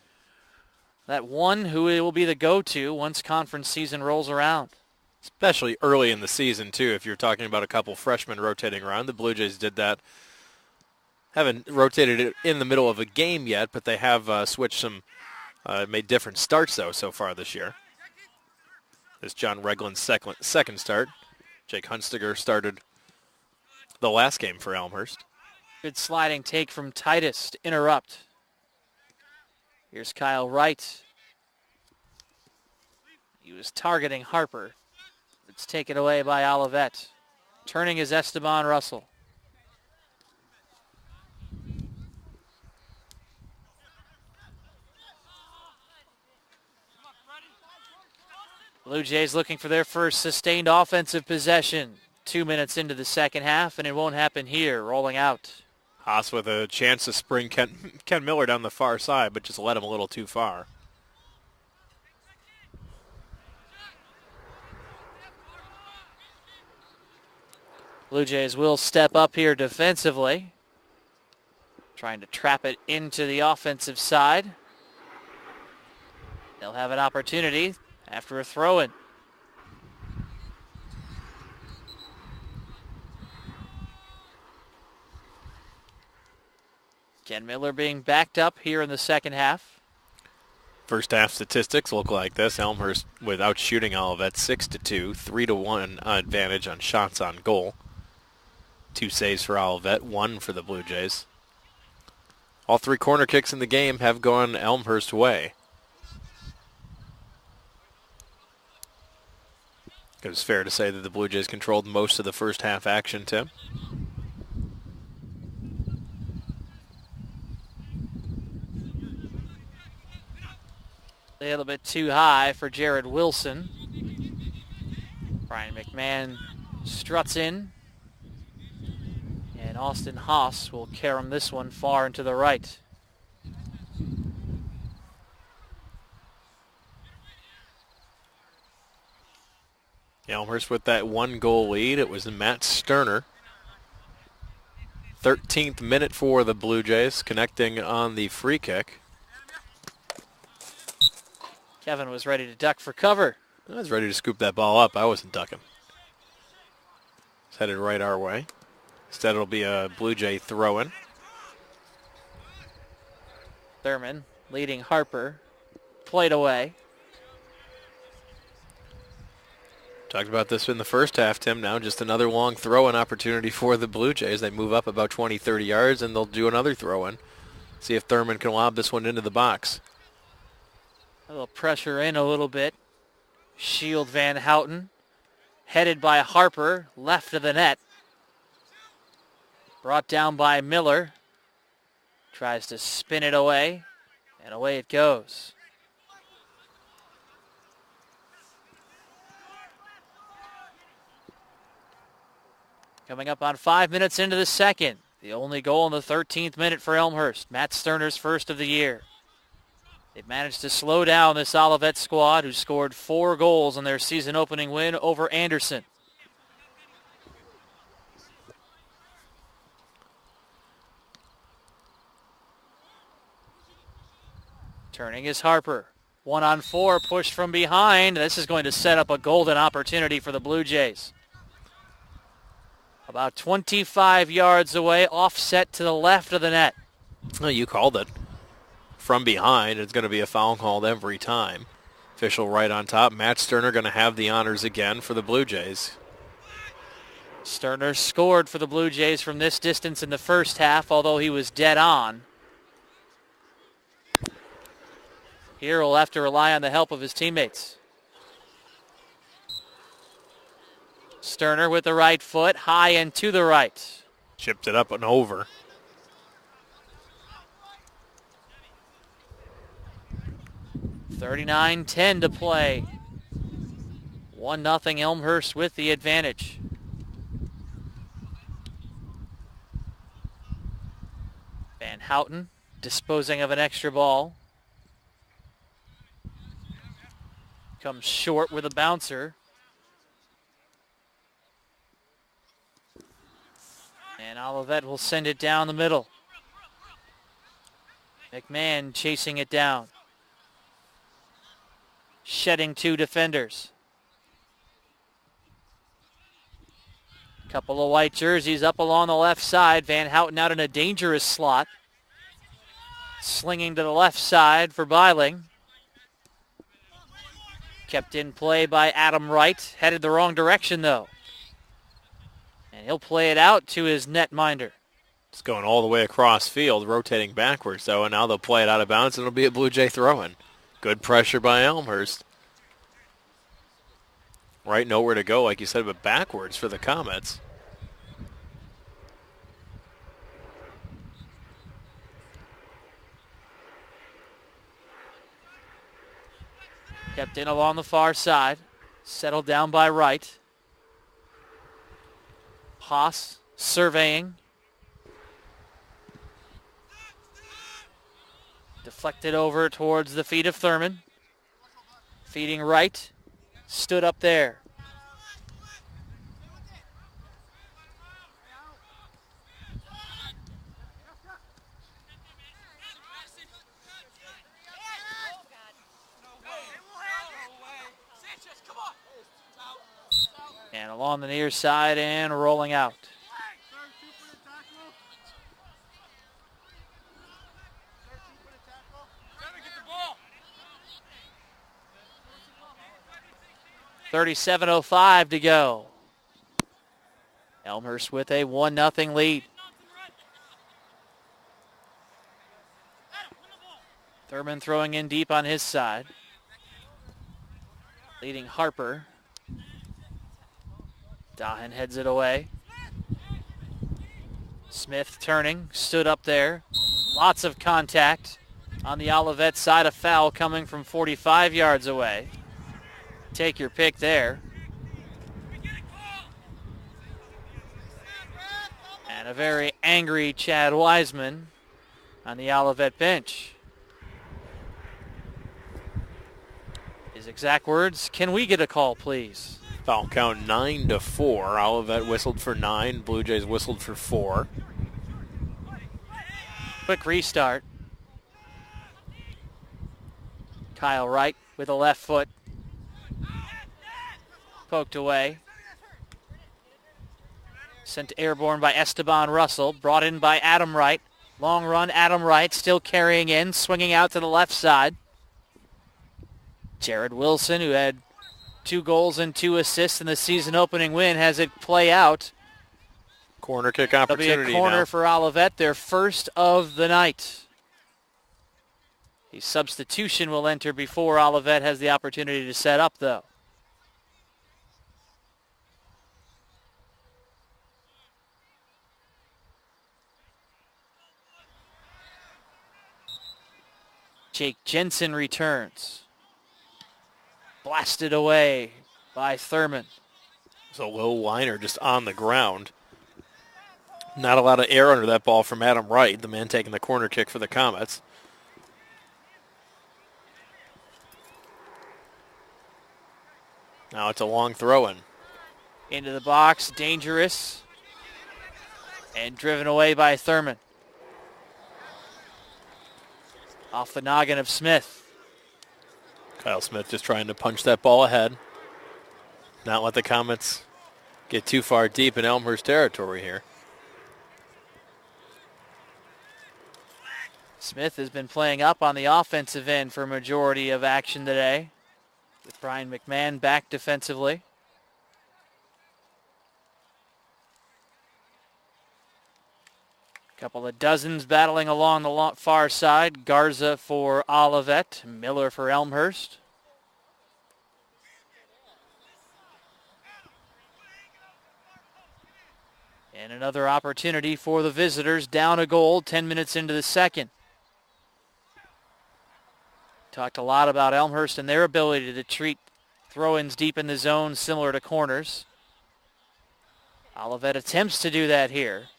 that one who will be the go-to once conference season rolls around. Especially early in the season, too, if you're talking about a couple freshmen rotating around. The Blue Jays did that. Haven't rotated it in the middle of a game yet, but they have switched some, made different starts, though, so far this year. This John Reglin's second start. Jake Hunstiger started the last game for Elmhurst. Good sliding take from Titus to interrupt. Here's Kyle Wright. He was targeting Harper. It's taken away by Olivet. Turning is Esteban Russell. Blue Jays looking for their first sustained offensive possession. 2 minutes into the second half, and it won't happen here. Rolling out. Haas with a chance to spring Ken Miller down the far side, but just led him a little too far. Blue Jays will step up here defensively, trying to trap it into the offensive side. They'll have an opportunity after a throw-in. Ken Miller being backed up here in the second half. First half statistics look like this. Elmhurst without shooting Olivet 6-2, 3-1 advantage on shots on goal. 2 saves for Olivet, 1 for the Blue Jays. All 3 corner kicks in the game have gone Elmhurst way. It's fair to say that the Blue Jays controlled most of the first half action, Tim. A little bit too high for Jared Wilson. Brian McMahon struts in. And Austin Haas will carom this one far into the right. Elmhurst with that 1-goal lead. It was Matt Sterner. 13th minute for the Blue Jays, connecting on the free kick. Kevin was ready to duck for cover. I was ready to scoop that ball up. I wasn't ducking. It's headed right our way. Instead, it'll be a Blue Jay throw-in. Thurman leading Harper. Played away. Talked about this in the first half, Tim. Now just another long throw-in opportunity for the Blue Jays. They move up about 20, 30 yards, and they'll do another throw-in. See if Thurman can lob this one into the box. A little pressure in a little bit. Shield Van Houten. Headed by Harper, left of the net. Brought down by Miller. Tries to spin it away, and away it goes. Coming up on 5 minutes into the second. The only goal in the 13th minute for Elmhurst. Matt Sterner's first of the year. They've managed to slow down this Olivet squad, who scored 4 goals in their season opening win over Anderson. Turning is Harper. 1-on-4, pushed from behind. This is going to set up a golden opportunity for the Blue Jays. About 25 yards away, offset to the left of the net. Oh, you called it. From behind, it's going to be a foul called every time. Official right on top. Matt Sterner going to have the honors again for the Blue Jays. Sterner scored for the Blue Jays from this distance in the first half, although he was dead on. Here he'll have to rely on the help of his teammates. Sterner with the right foot, high and to the right. Chipped it up and over. $39-10 to play. 1-0 Elmhurst with the advantage. Van Houten disposing of an extra ball. Comes short with a bouncer. And Olivet will send it down the middle. McMahon chasing it down. Shedding 2 defenders. Couple of white jerseys up along the left side. Van Houten out in a dangerous slot. Slinging to the left side for Byling. Kept in play by Adam Wright. Headed the wrong direction though. And he'll play it out to his netminder. It's going all the way across field, rotating backwards though, and now they'll play it out of bounds and it'll be a Blue Jay throw-in. Good pressure by Elmhurst. Right, nowhere to go, like you said, but backwards for the Comets. Kept in along the far side. Settled down by Wright. Haas surveying. Deflected over towards the feet of Thurman. Feeding Wright. Stood up there. And along the near side and rolling out. 37:05 to go. Elmhurst with a 1-0 lead. Thurman throwing in deep on his side. Leading Harper. Dahan heads it away. Smith turning, stood up there. Lots of contact on the Olivet side. A foul coming from 45 yards away. Take your pick there. And a very angry Chad Wiseman on the Olivet bench. His exact words, "Can we get a call, please?" Foul count 9-4. Olivet whistled for 9. Blue Jays whistled for 4. Quick restart. Kyle Wright with a left foot. Poked away. Sent airborne by Esteban Russell. Brought in by Adam Wright. Long run, Adam Wright still carrying in, swinging out to the left side. Jared Wilson, who had 2 goals and 2 assists in the season opening win, has it play out. Corner kick opportunity It'll be a corner now for Olivet, their first of the night. The substitution will enter before Olivet has the opportunity to set up, though. Jake Jensen returns. Blasted away by Thurman. It's a low liner just on the ground. Not a lot of air under that ball from Adam Wright, the man taking the corner kick for the Comets. Now it's a long throw-in. Into the box, dangerous. And driven away by Thurman. Off the noggin of Smith. Kyle Smith just trying to punch that ball ahead. Not let the Comets get too far deep in Elmhurst territory here. Smith has been playing up on the offensive end for a majority of action today, with Brian McMahon back defensively. Couple of dozens battling along the far side. Garza for Olivet, Miller for Elmhurst. And another opportunity for the visitors, down a goal, 10 minutes into the second. Talked a lot about Elmhurst and their ability to treat throw-ins deep in the zone similar to corners. Olivet attempts to do that here.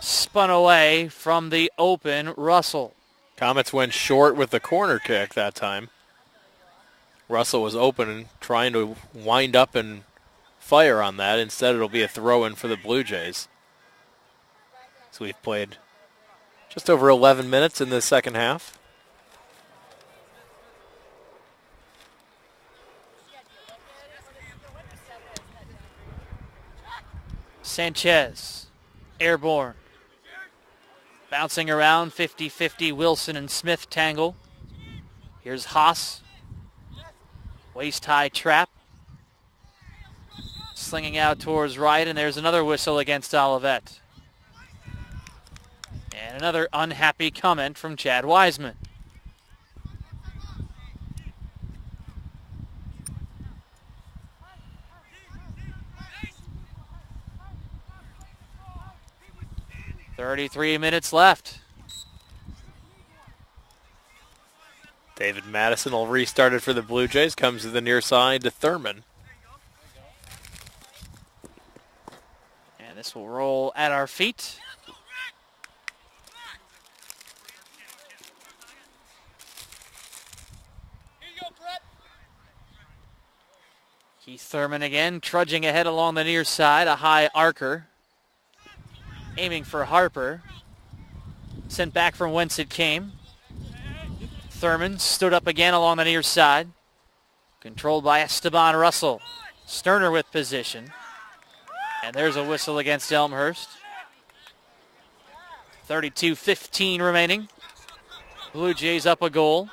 Spun away from the open Russell. Comets went short with the corner kick that time. Russell was open and trying to wind up and fire on that. Instead, it'll be a throw-in for the Blue Jays. So we've played just over 11 minutes in the second half. Sanchez, airborne. Bouncing around, 50-50, Wilson and Smith tangle. Here's Haas. Waist-high trap. Slinging out towards right, and there's another whistle against Olivet. And another unhappy comment from Chad Wiseman. .33 minutes left. David Madison will restart it for the Blue Jays. Comes to the near side to Thurman. And this will roll at our feet. Keith Thurman again, trudging ahead along the near side, a high arcer. Aiming for Harper. Sent back from whence it came. Thurman stood up again along the near side. Controlled by Esteban Russell. Sterner with position. And there's a whistle against Elmhurst. 32-15 remaining. Blue Jays up a goal.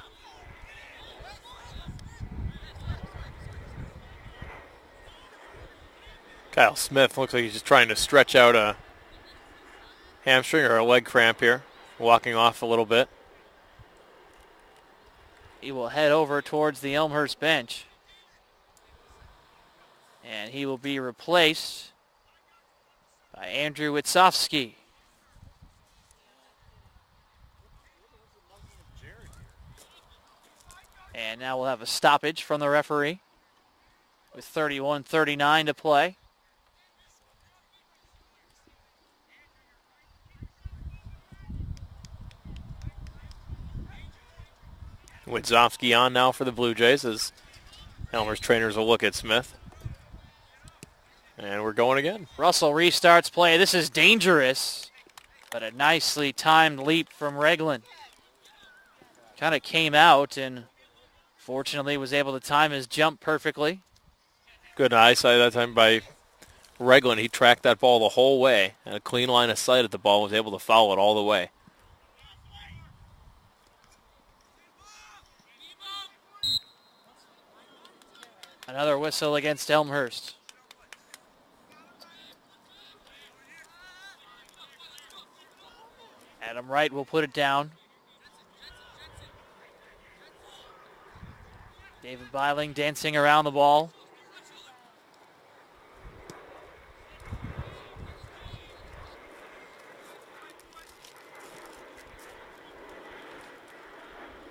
Kyle Smith looks like he's just trying to stretch out a hamstring or a leg cramp here. Walking off a little bit. He will head over towards the Elmhurst bench. And he will be replaced by Andrew Witzowski. And now we'll have a stoppage from the referee with 31:39 to play. Witzowski on now for the Blue Jays as Elmer's trainers will look at Smith. And we're going again. Russell restarts play. This is dangerous, but a nicely timed leap from Regland. Kind of came out and fortunately was able to time his jump perfectly. Good eyesight that time by Regland. He tracked that ball the whole way and a clean line of sight at the ball, was able to follow it all the way. Another whistle against Elmhurst. Adam Wright will put it down. David Biling dancing around the ball.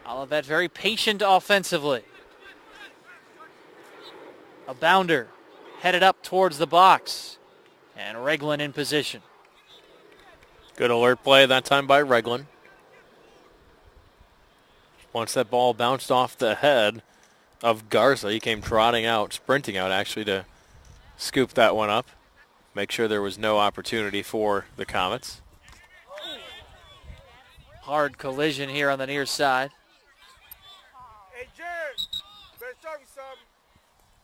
Olivet very patient offensively. A bounder headed up towards the box. And Regland in position. Good alert play that time by Regland. Once that ball bounced off the head of Garza, he came trotting out, sprinting out actually to scoop that one up. Make sure there was no opportunity for the Comets. Hard collision here on the near side. Hey, Jared, better start with something.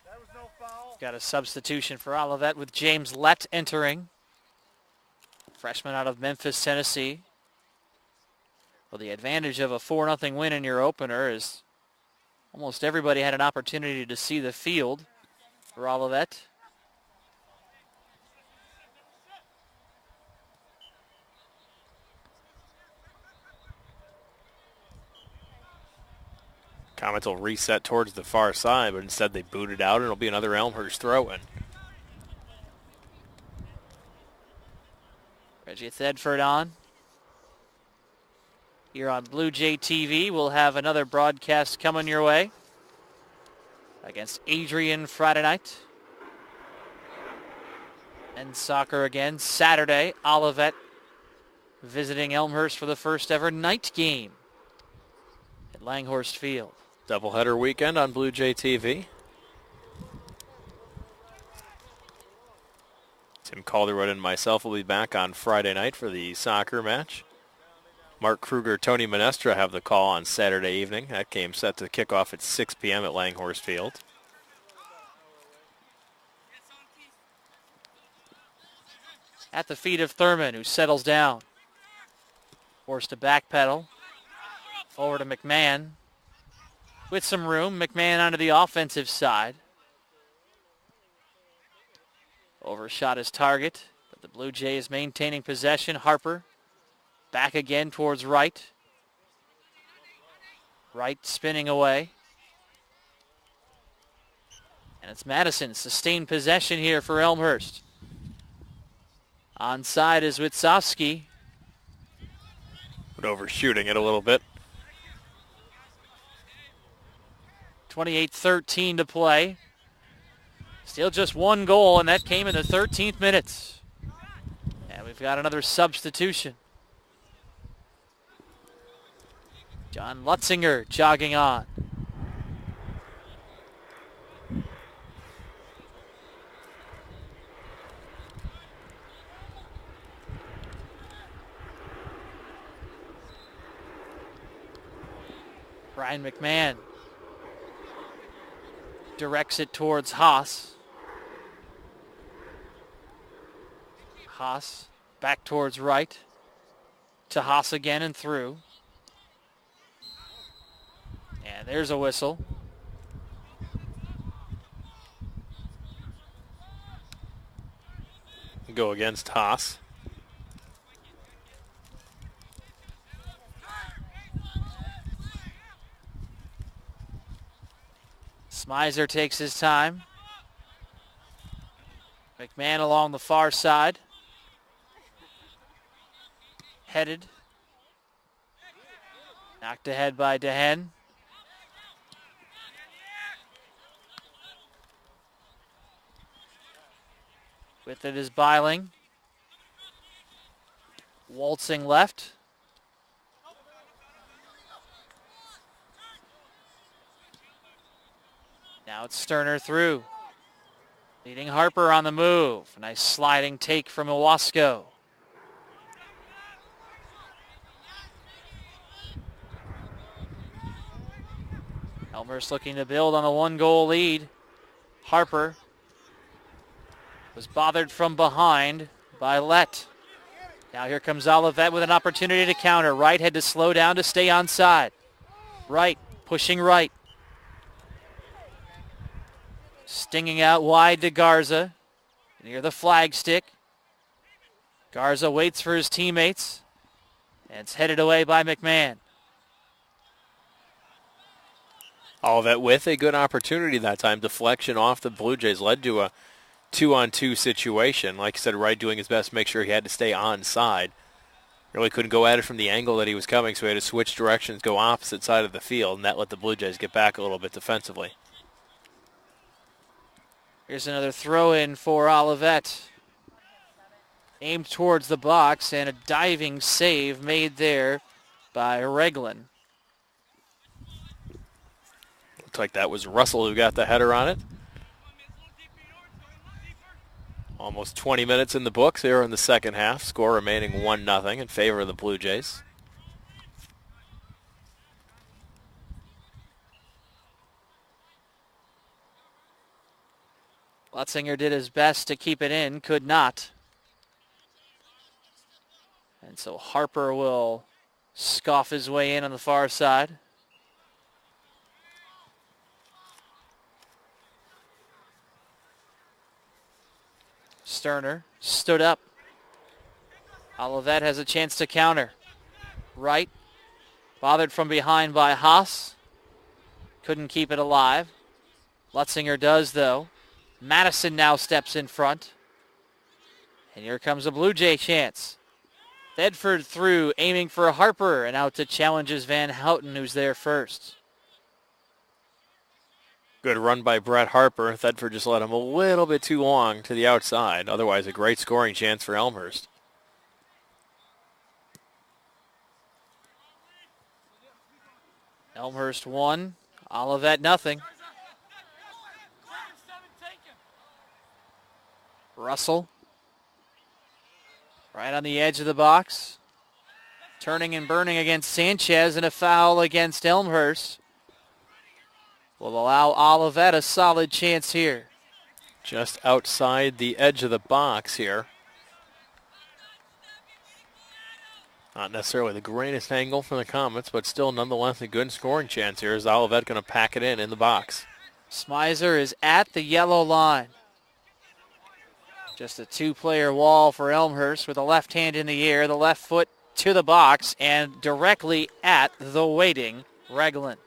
That was no foul. Got a substitution for Olivet with James Lett entering. Freshman out of Memphis, Tennessee. Well, the advantage of a 4-0 win in your opener is almost everybody had an opportunity to see the field for Olivet. Comets will reset towards the far side, but instead they boot it out and it'll be another Elmhurst throw-in. Reggie Thedford on. Here on Blue Jay TV, we'll have another broadcast coming your way against Adrian Friday night. And soccer again Saturday. Olivet visiting Elmhurst for the first ever night game at Langhorst Field. Doubleheader weekend on Blue Jay TV. Tim Calderwood and myself will be back on Friday night for the soccer match. Mark Kruger, Tony Menestra have the call on Saturday evening. That game set to kick off at 6 p.m. at Langhorst Field. At the feet of Thurman, who settles down. Forced to backpedal. Over to McMahon. With some room, McMahon onto the offensive side. Overshot his target, but the Blue Jays maintaining possession. Harper back again towards Wright. Wright spinning away. And it's Madison, sustained possession here for Elmhurst. Onside is Witzowski. But overshooting it a little bit. 28-13 to play. Still just one goal, and that came in the 13th minute. And we've got another substitution. John Lutzinger jogging on. Brian McMahon directs it towards Haas. Haas back towards Wright. To Haas again and through. And there's a whistle. go against Haas. Smizer takes his time. McMahon along the far side. Headed. Knocked ahead by Dehen. With it is Biling. Waltzing left. Now it's Sterner through. Leading Harper on the move. Nice sliding take from Owasco. Elmhurst looking to build on a 1-goal lead. Harper was bothered from behind by Lett. Now here comes Olivet with an opportunity to counter. Wright had to slow down to stay onside. Wright pushing right. Stinging out wide to Garza. Near the flag stick. Garza waits for his teammates. And it's headed away by McMahon. Olivet with a good opportunity that time. Deflection off the Blue Jays led to a 2-on-2 situation. Like I said, Wright doing his best to make sure he had to stay onside. Really couldn't go at it from the angle that he was coming, so he had to switch directions, go opposite side of the field, and that let the Blue Jays get back a little bit defensively. Here's another throw-in for Olivet. Aimed towards the box, and a diving save made there by Reglin. Looked like that was Russell who got the header on it. Almost 20 minutes in the books here in the second half. Score remaining 1-0 in favor of the Blue Jays. Lutzinger did his best to keep it in, could not. And so Harper will scoff his way in on the far side. Sterner stood up. Olivet has a chance to counter. Wright, bothered from behind by Haas. Couldn't keep it alive. Lutzinger does, though. Madison now steps in front. And here comes a Blue Jay chance. Thedford through, aiming for Harper, and out to challenges Van Houten, who's there first. Good run by Brett Harper. Thedford just let him a little bit too long to the outside. Otherwise, a great scoring chance for Elmhurst. Elmhurst 1, Olivet 0. Russell, right on the edge of the box. Turning and burning against Sanchez, and a foul against Elmhurst will allow Olivet a solid chance here. Just outside the edge of the box here. Not necessarily the greatest angle for the Comets, but still nonetheless a good scoring chance here. Is Olivet going to pack it in the box? Smizer is at the yellow line. Just a two-player wall for Elmhurst with the left hand in the air, the left foot to the box, and directly at the waiting Reglin.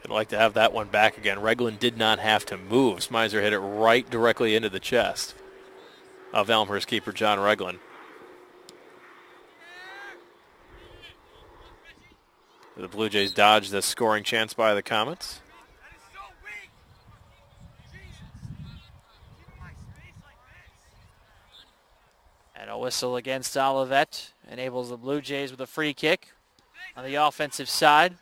They'd like to have that one back again. Reglin did not have to move. Smizer hit it right directly into the chest of Elmhurst keeper John Reglin. The Blue Jays dodged the scoring chance by the Comets. And a whistle against Olivet enables the Blue Jays with a free kick on the offensive side.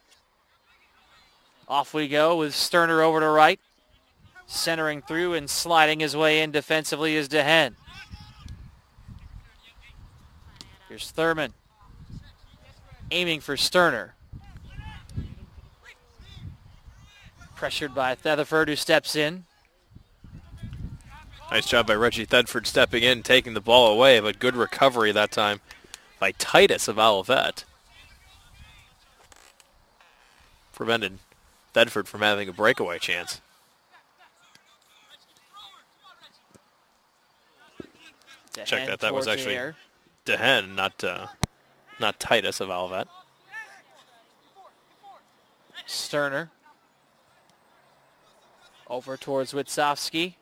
Off we go with Sterner over to right. Centering through and sliding his way in defensively is Dehen. Here's Thurman. Aiming for Sterner. Pressured by Thedford, who steps in. Nice job by Reggie Thedford stepping in, taking the ball away, but good recovery that time by Titus of Olivet. Prevented Thedford from having a breakaway chance. check that. That was actually Dehen, not Titus of Olivet. Sterner. Over towards Witsowski.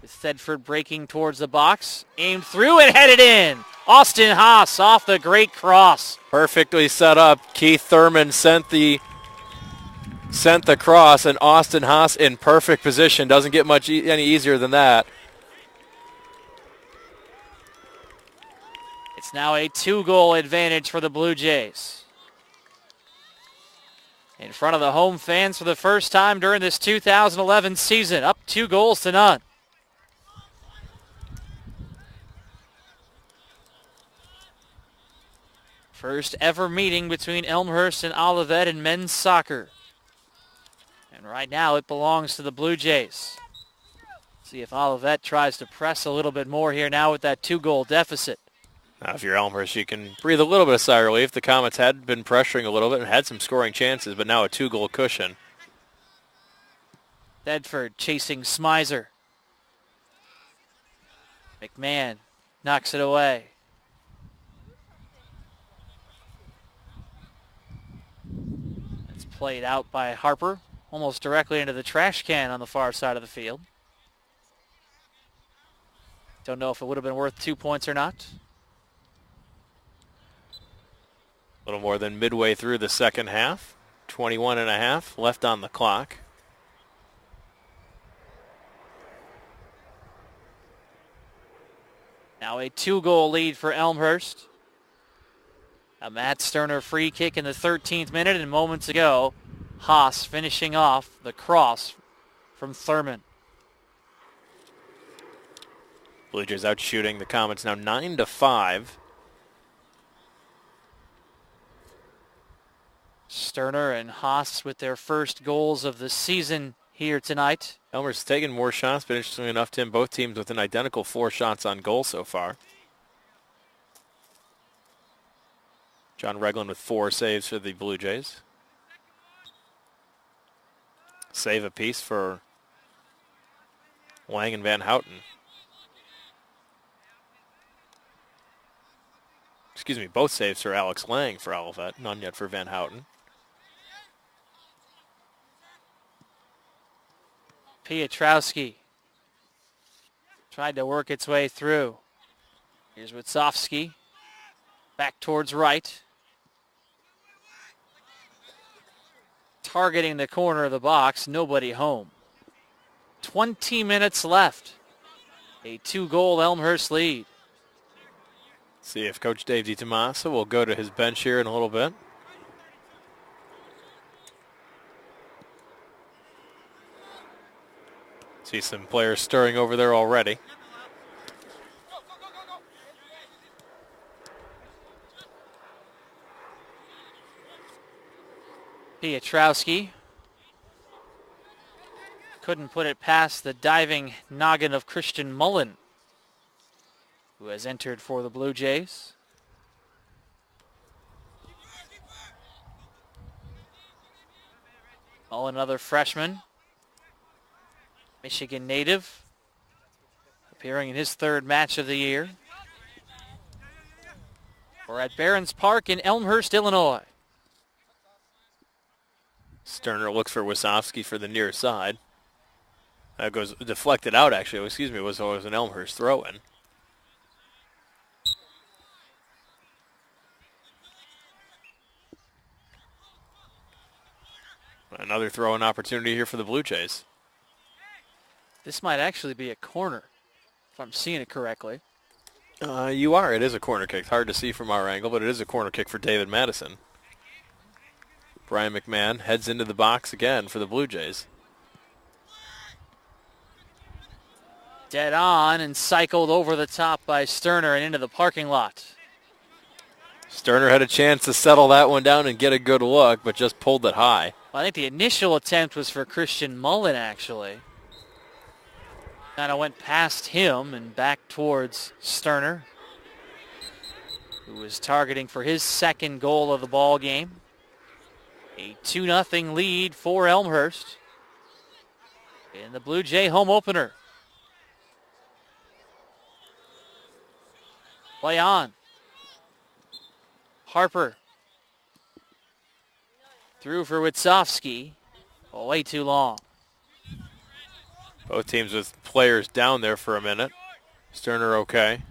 Thedford breaking towards the box. Aimed through and headed in. Austin Haas off the great cross. Perfectly set up. Keith Thurman sent the cross, and Austin Haas in perfect position. Doesn't get much any easier than that. It's now a 2-goal advantage for the Blue Jays. In front of the home fans for the first time during this 2011 season. Up 2-0. First ever meeting between Elmhurst and Olivet in men's soccer. And right now it belongs to the Blue Jays. See if Olivet tries to press a little bit more here now with that 2-goal deficit. Now, if you're Elmhurst, you can breathe a little bit of sigh of relief. The Comets had been pressuring a little bit and had some scoring chances, but now a 2-goal cushion. Thedford chasing Smizer. McMahon knocks it away. It's played out by Harper, almost directly into the trash can on the far side of the field. Don't know if it would have been worth 2 points or not. A little more than midway through the second half. 21 and a half left on the clock. Now a 2-goal lead for Elmhurst. A Matt Sterner free kick in the 13th minute, and moments ago, Haas finishing off the cross from Thurman. Blue Jays out shooting the Comets now 9-5. Sterner and Haas with their first goals of the season here tonight. Elmhurst has taken more shots, but interestingly enough, Tim, both teams with an identical 4 shots on goal so far. John Regland with 4 saves for the Blue Jays. Save apiece for Lang and Van Houten. Excuse me, both saves for Alex Lang for Olivet, none yet for Van Houten. Piotrowski tried to work its way through. Here's Witsowski. Back towards right. Targeting the corner of the box. Nobody home. 20 minutes left. A 2-goal Elmhurst lead. See if Coach Dave DiTommaso will go to his bench here in a little bit. See some players stirring over there already. Piotrowski couldn't put it past the diving noggin of Christian Mullen, who has entered for the Blue Jays. Mullen, another freshman. Michigan native, appearing in his 3rd match of the year. We're at Barron's Park in Elmhurst, Illinois. Sterner looks for Wysowski for the near side. That goes deflected out, actually. Excuse me, it was an Elmhurst throw-in. Another throw-in opportunity here for the Blue Jays. This might actually be a corner, if I'm seeing it correctly. You are. It is a corner kick. It's hard to see from our angle, but it is a corner kick for David Madison. Brian McMahon heads into the box again for the Blue Jays. Dead on and cycled over the top by Sterner and into the parking lot. Sterner had a chance to settle that one down and get a good look, but just pulled it high. Well, I think the initial attempt was for Christian Mullen, actually. Kind of went past him and back towards Sterner, who was targeting for his 2nd goal of the ball game. A 2-0 lead for Elmhurst in the Blue Jay home opener. Play on. Harper. Through for Witzowski. Oh, way too long. Both teams with players down there for a minute. Sterner okay.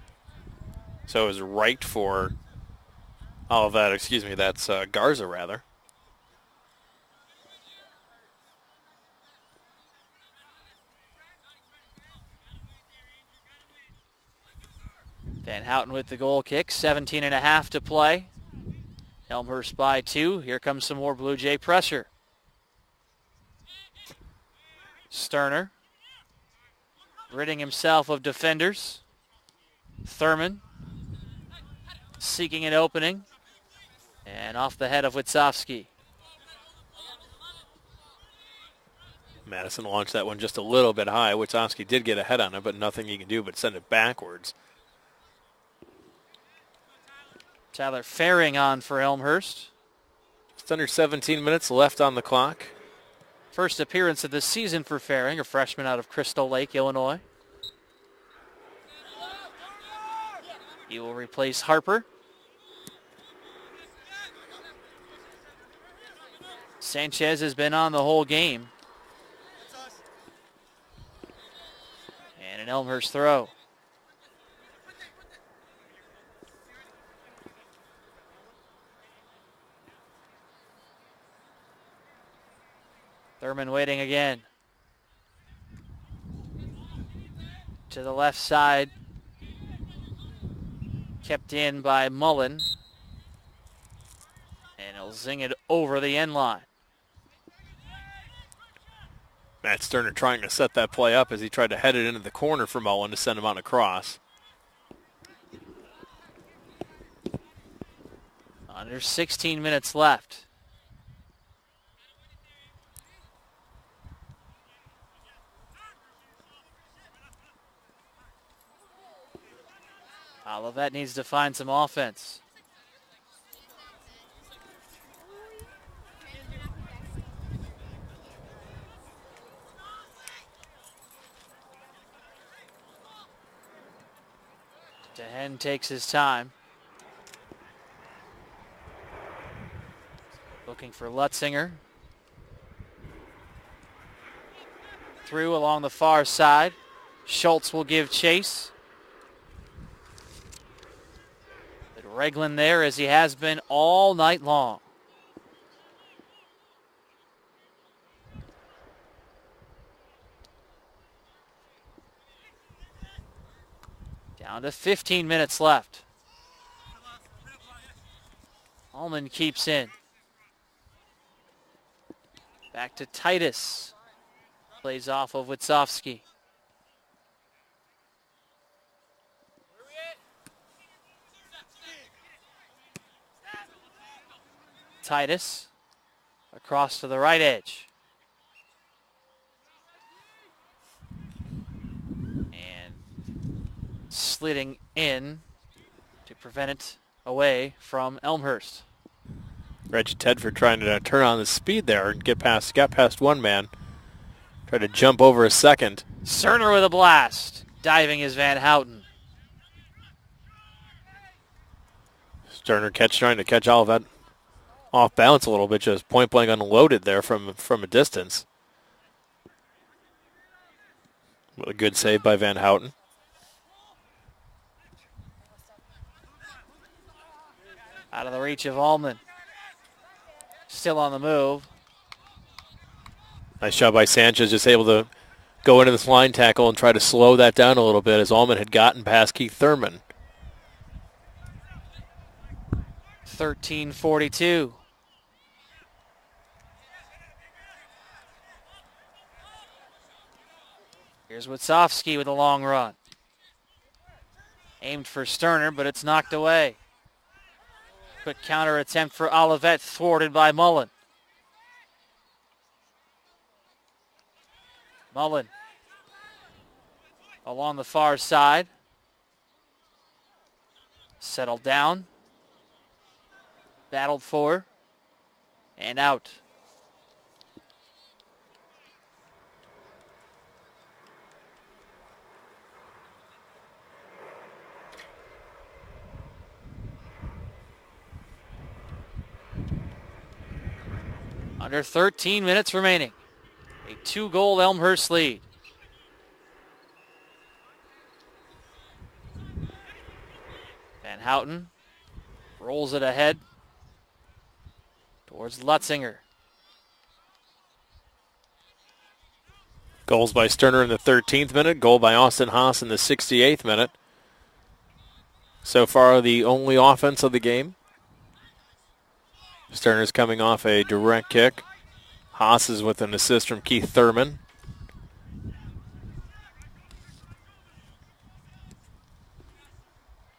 So is Wright for Olivet, excuse me, that's Garza rather. Van Houten with the goal kick, 17.5 to play. Elmhurst by 2. Here comes some more Blue Jay pressure. Sterner ridding himself of defenders. Thurman seeking an opening. And off the head of Witzowski. Madison launched that one just a little bit high. Witzowski did get ahead on it, but nothing he can do but send it backwards. Tyler Faring on for Elmhurst. Just under 17 minutes left on the clock. First appearance of the season for Faring, a freshman out of Crystal Lake, Illinois. He will replace Harper. Sanchez has been on the whole game. And an Elmhurst throw. Thurman waiting again. To the left side. Kept in by Mullen. And he'll zing it over the end line. Matt Sterner trying to set that play up as he tried to head it into the corner for Mullen to send him on across. Under 16 minutes left. Olivet needs to find some offense. DeHen takes his time. Looking for Lutzinger. Through along the far side. Schultz will give chase. But Regland there as he has been all night long. Down to 15 minutes left. Allman keeps in. Back to Titus. Plays off of Witzowski. Titus across to the right edge. Sliding in to prevent it away from Elmhurst. Reggie Tedford trying to turn on the speed there and got past one man. Tried to jump over a second. Cerner with a blast. Diving is Van Houten. Sterner trying to catch Olivet off balance a little bit, just point blank unloaded there from a distance. A good save by Van Houten. Out of the reach of Allman. Still on the move. Nice job by Sanchez, just able to go into this line tackle and try to slow that down a little bit as Allman had gotten past Keith Thurman. 13:42. Here's Witzowski with a long run. Aimed for Sterner, but it's knocked away. Quick counter attempt for Olivet, thwarted by Mullen. Mullen along the far side. Settled down. Battled for. And out. Under 13 minutes remaining. A 2-goal Elmhurst lead. Van Houten rolls it ahead towards Lutzinger. Goals by Sterner in the 13th minute. Goal by Austin Haas in the 68th minute. So far, the only offense of the game. Sterner's coming off a direct kick. Haas is with an assist from Keith Thurman.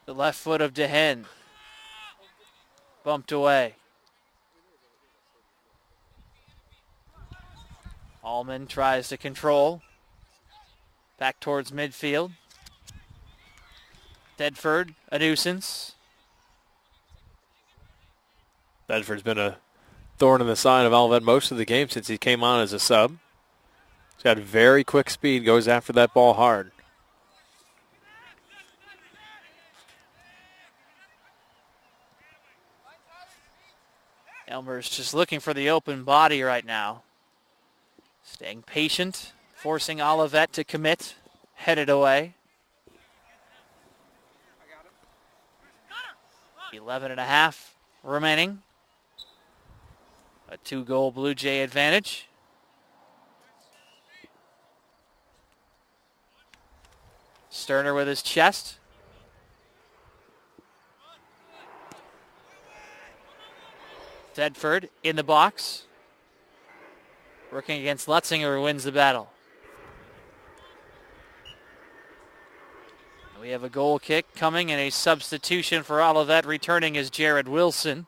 The left foot of DeHen. Bumped away. Allman tries to control. Back towards midfield. Bedford, a nuisance. Bedford's been a thorn in the side of Olivet most of the game since he came on as a sub. He's got very quick speed, goes after that ball hard. Elmer's just looking for the open body right now. Staying patient, forcing Olivet to commit. Headed away. 11.5 remaining. A 2-goal Blue Jay advantage. Sterner with his chest. Tedford in the box. Working against Lutzinger, who wins the battle. We have a goal kick coming and a substitution for Olivet. Returning is Jared Wilson.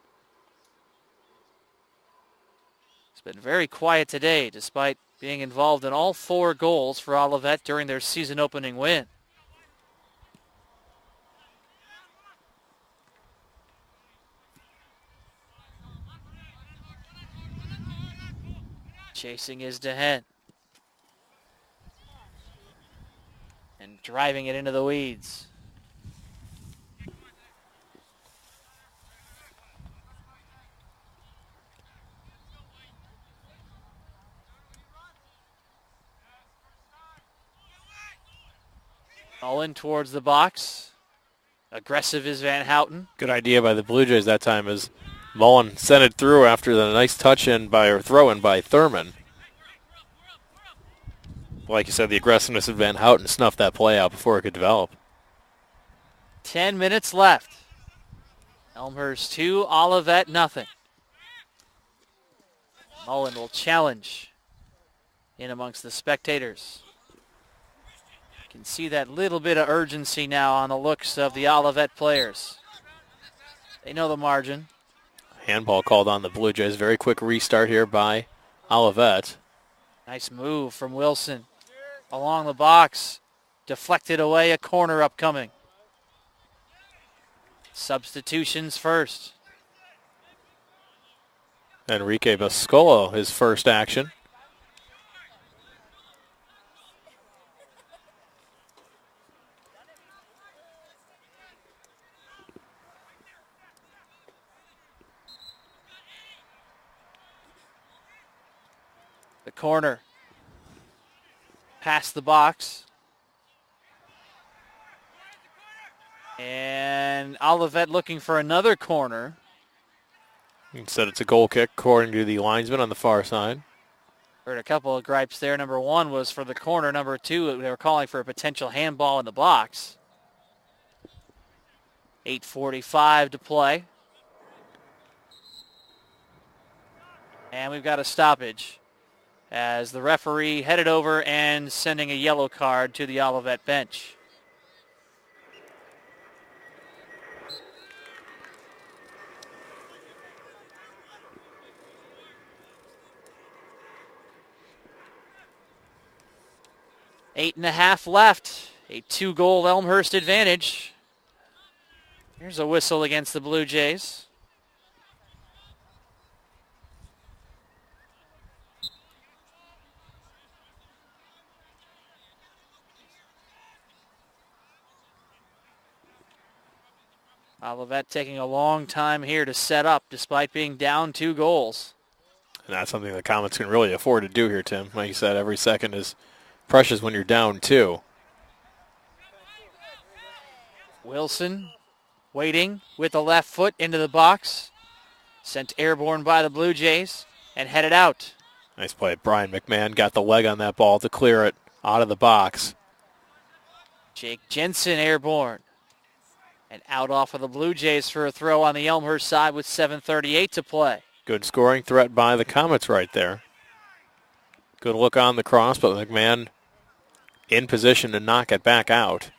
It's been very quiet today despite being involved in all 4 goals for Olivet during their season opening win. Chasing is DeHen. And driving it into the weeds. Mullen towards the box. Aggressive is Van Houten. Good idea by the Blue Jays that time as Mullen sent it through after the nice touch-in by, or throw-in by Thurman. Like you said, the aggressiveness of Van Houten snuffed that play out before it could develop. 10 minutes left. Elmhurst 2, Olivet nothing. Mullen will challenge in amongst the spectators. You can see that little bit of urgency now on the looks of the Olivet players. They know the margin. Handball called on the Blue Jays. Very quick restart here by Olivet. Nice move from Wilson. Along the box. Deflected away, a corner upcoming. Substitutions first. Enrique Bascolo, his first action. The corner. Past the box. And Olivet looking for another corner. Instead it's a goal kick according to the linesman on the far side. Heard a couple of gripes there. Number 1 was for the corner. Number 2, they were calling for a potential handball in the box. 8:45 to play. And we've got a stoppage as the referee headed over and sending a yellow card to the Olivet bench. Eight and a half left. A 2-goal Elmhurst advantage. Here's a whistle against the Blue Jays. Olivet taking a long time here to set up despite being down 2 goals. And that's something the Comets can really afford to do here, Tim. Like you said, every second is precious when you're down 2. Wilson waiting with the left foot into the box. Sent airborne by the Blue Jays and headed out. Nice play. Brian McMahon got the leg on that ball to clear it out of the box. Jake Jensen airborne. And out off of the Blue Jays for a throw on the Elmhurst side with 7:38 to play. Good scoring threat by the Comets right there. Good look on the cross, but McMahon in position to knock it back out.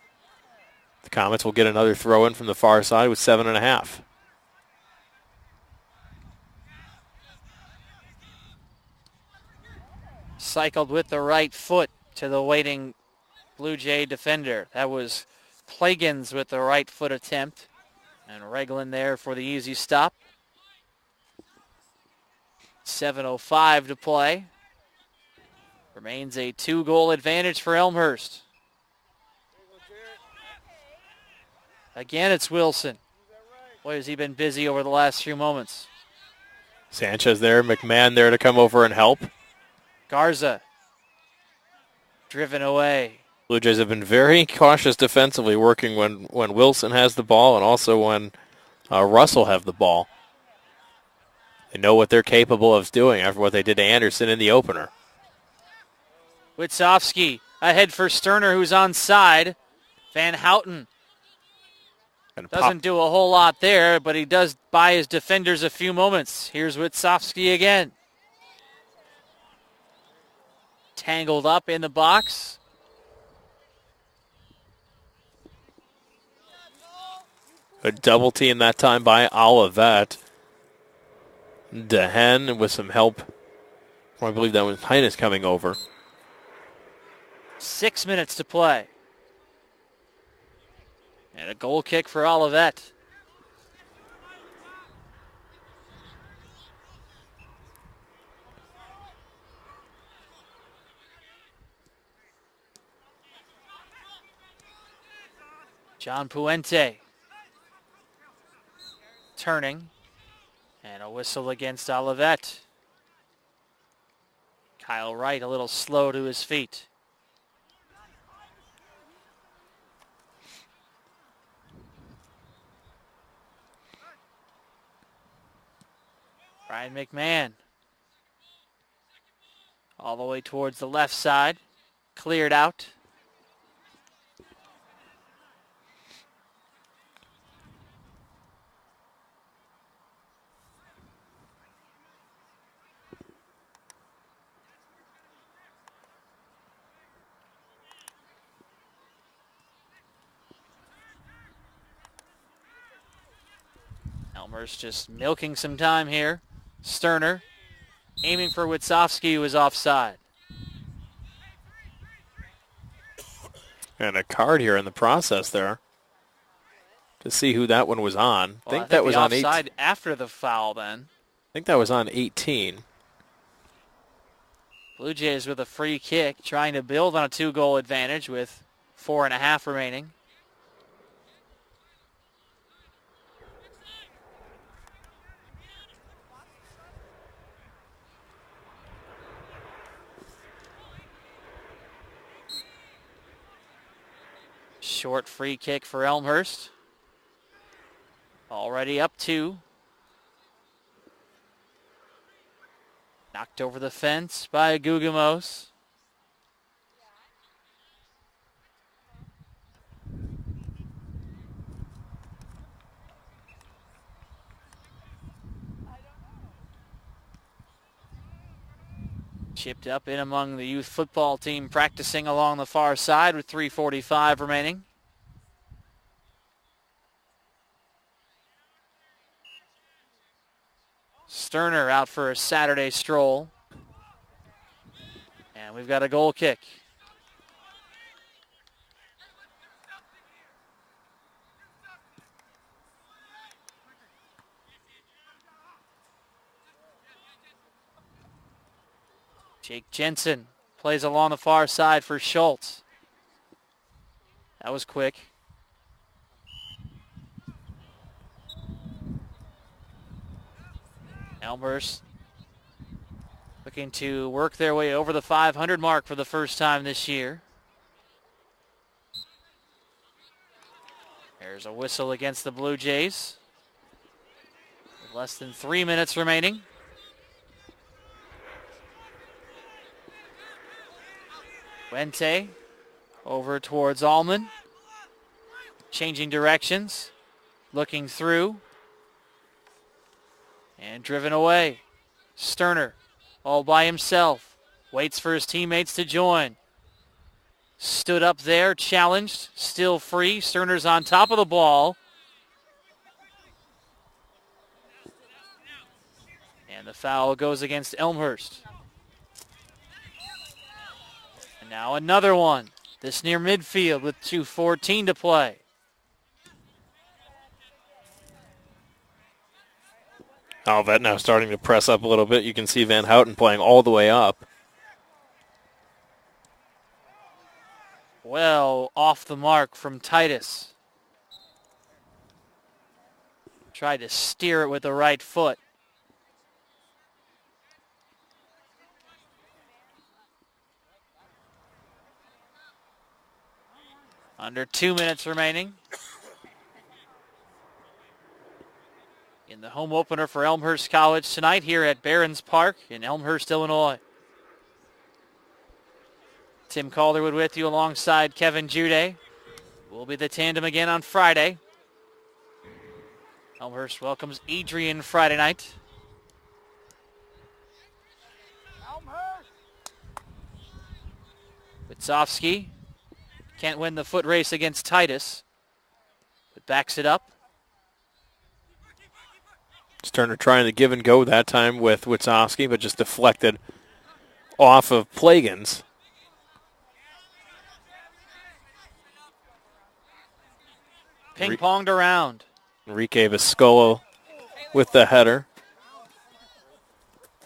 The Comets will get another throw in from the far side with 7.5. Cycled with the right foot to the waiting Blue Jay defender. That was Plagans with the right foot attempt. And Reglan there for the easy stop. 7:05 to play. Remains a 2-goal advantage for Elmhurst. Again, it's Wilson. Boy, has he been busy over the last few moments. Sanchez there, McMahon there to come over and help. Garza driven away. Blue Jays have been very cautious defensively, working when Wilson has the ball and also when Russell have the ball. They know what they're capable of doing after what they did to Anderson in the opener. Witzowski ahead for Sterner, who's onside. Van Houten doesn't do a whole lot there, but he does buy his defenders a few moments. Here's Witzowski again. Tangled up in the box. A double team that time by Olivet. Dehen with some help. I believe that was Heinous coming over. 6 minutes to play. And a goal kick for Olivet. John Puente turning, and a whistle against Olivet. Kyle Wright a little slow to his feet. Brian McMahon all the way towards the left side, cleared out. Elmhurst just milking some time here. Sterner aiming for Witzowski, who is offside. And a card here in the process there to see who that one was on. Well, I think that was on offside after the foul then. I think that was on 18. Blue Jays with a free kick, trying to build on a 2-goal advantage with 4.5 remaining. Short free kick for Elmhurst. Already up 2. Knocked over the fence by Gugamos. Chipped up in among the youth football team practicing along the far side with 3:45 remaining. Sterner out for a Saturday stroll. And we've got a goal kick. Jake Jensen plays along the far side for Schultz. That was quick. Elmhurst looking to work their way over the 500 mark for the first time this year. There's a whistle against the Blue Jays. With less than 3 minutes remaining. Wente over towards Allman. Changing directions. Looking through. And driven away. Sterner all by himself. Waits for his teammates to join. Stood up there, challenged, still free. Sterner's on top of the ball. And the foul goes against Elmhurst. And now another one. This near midfield with 2:14 to play. Olivet now starting to press up a little bit. You can see Van Houten playing all the way up. Well off the mark from Titus. Tried to steer it with the right foot. Under 2 minutes remaining. In the home opener for Elmhurst College tonight here at Barron's Park in Elmhurst, Illinois. Tim Calderwood with you alongside Kevin Jude. We'll be the tandem again on Friday. Elmhurst welcomes Adrian Friday night. Witzowski can't win the foot race against Titus, but backs it up. Sterner trying to give and go that time with Witzowski, but just deflected off of Plagans. Ping-ponged around. Enrique Viscola with the header.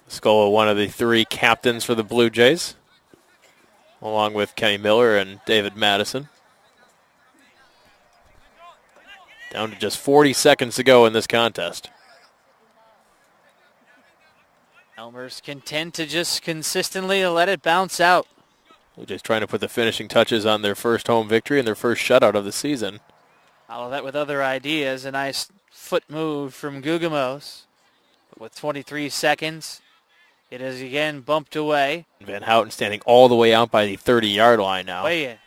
Viscola, one of the three captains for the Blue Jays, along with Kenny Miller and David Madison. Down to just 40 seconds to go in this contest. Elmhurst content to just consistently let it bounce out. Blue Jays trying to put the finishing touches on their first home victory and their first shutout of the season. Olivet with other ideas. A nice foot move from Gugamos. But with 23 seconds, it is again bumped away. Van Houten standing all the way out by the 30-yard line now. Way in.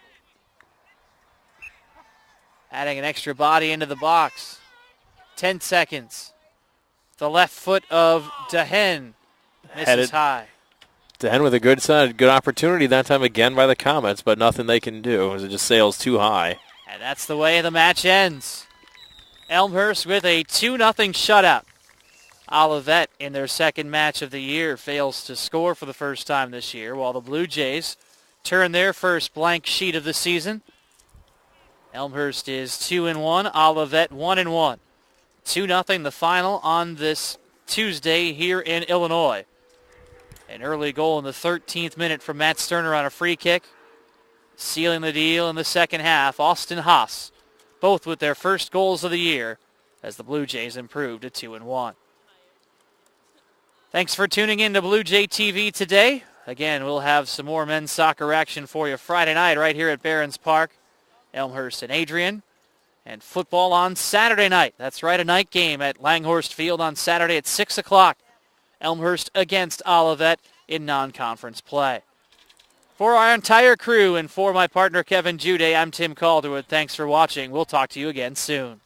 Adding an extra body into the box. 10 seconds. The left foot of Dehen misses Headed high. Dehen with a good opportunity that time again by the Comets, but nothing they can do as it just sails too high. And that's the way the match ends. Elmhurst with a 2-0 shutout. Olivet in their second match of the year fails to score for the first time this year, while the Blue Jays turn their first blank sheet of the season. Elmhurst is 2-1, Olivet 1-1. 2-0 the final on this Tuesday here in Illinois. An early goal in the 13th minute from Matt Sterner on a free kick. Sealing the deal in the second half, Austin Haas, both with their first goals of the year as the Blue Jays improved to 2-1. Thanks for tuning in to Blue Jay TV today. Again, we'll have some more men's soccer action for you Friday night right here at Barron's Park, Elmhurst and Adrian. And football on Saturday night. That's right, a night game at Langhorst Field on Saturday at 6 o'clock. Elmhurst against Olivet in non-conference play. For our entire crew and for my partner Kevin Jude, I'm Tim Calderwood. Thanks for watching. We'll talk to you again soon.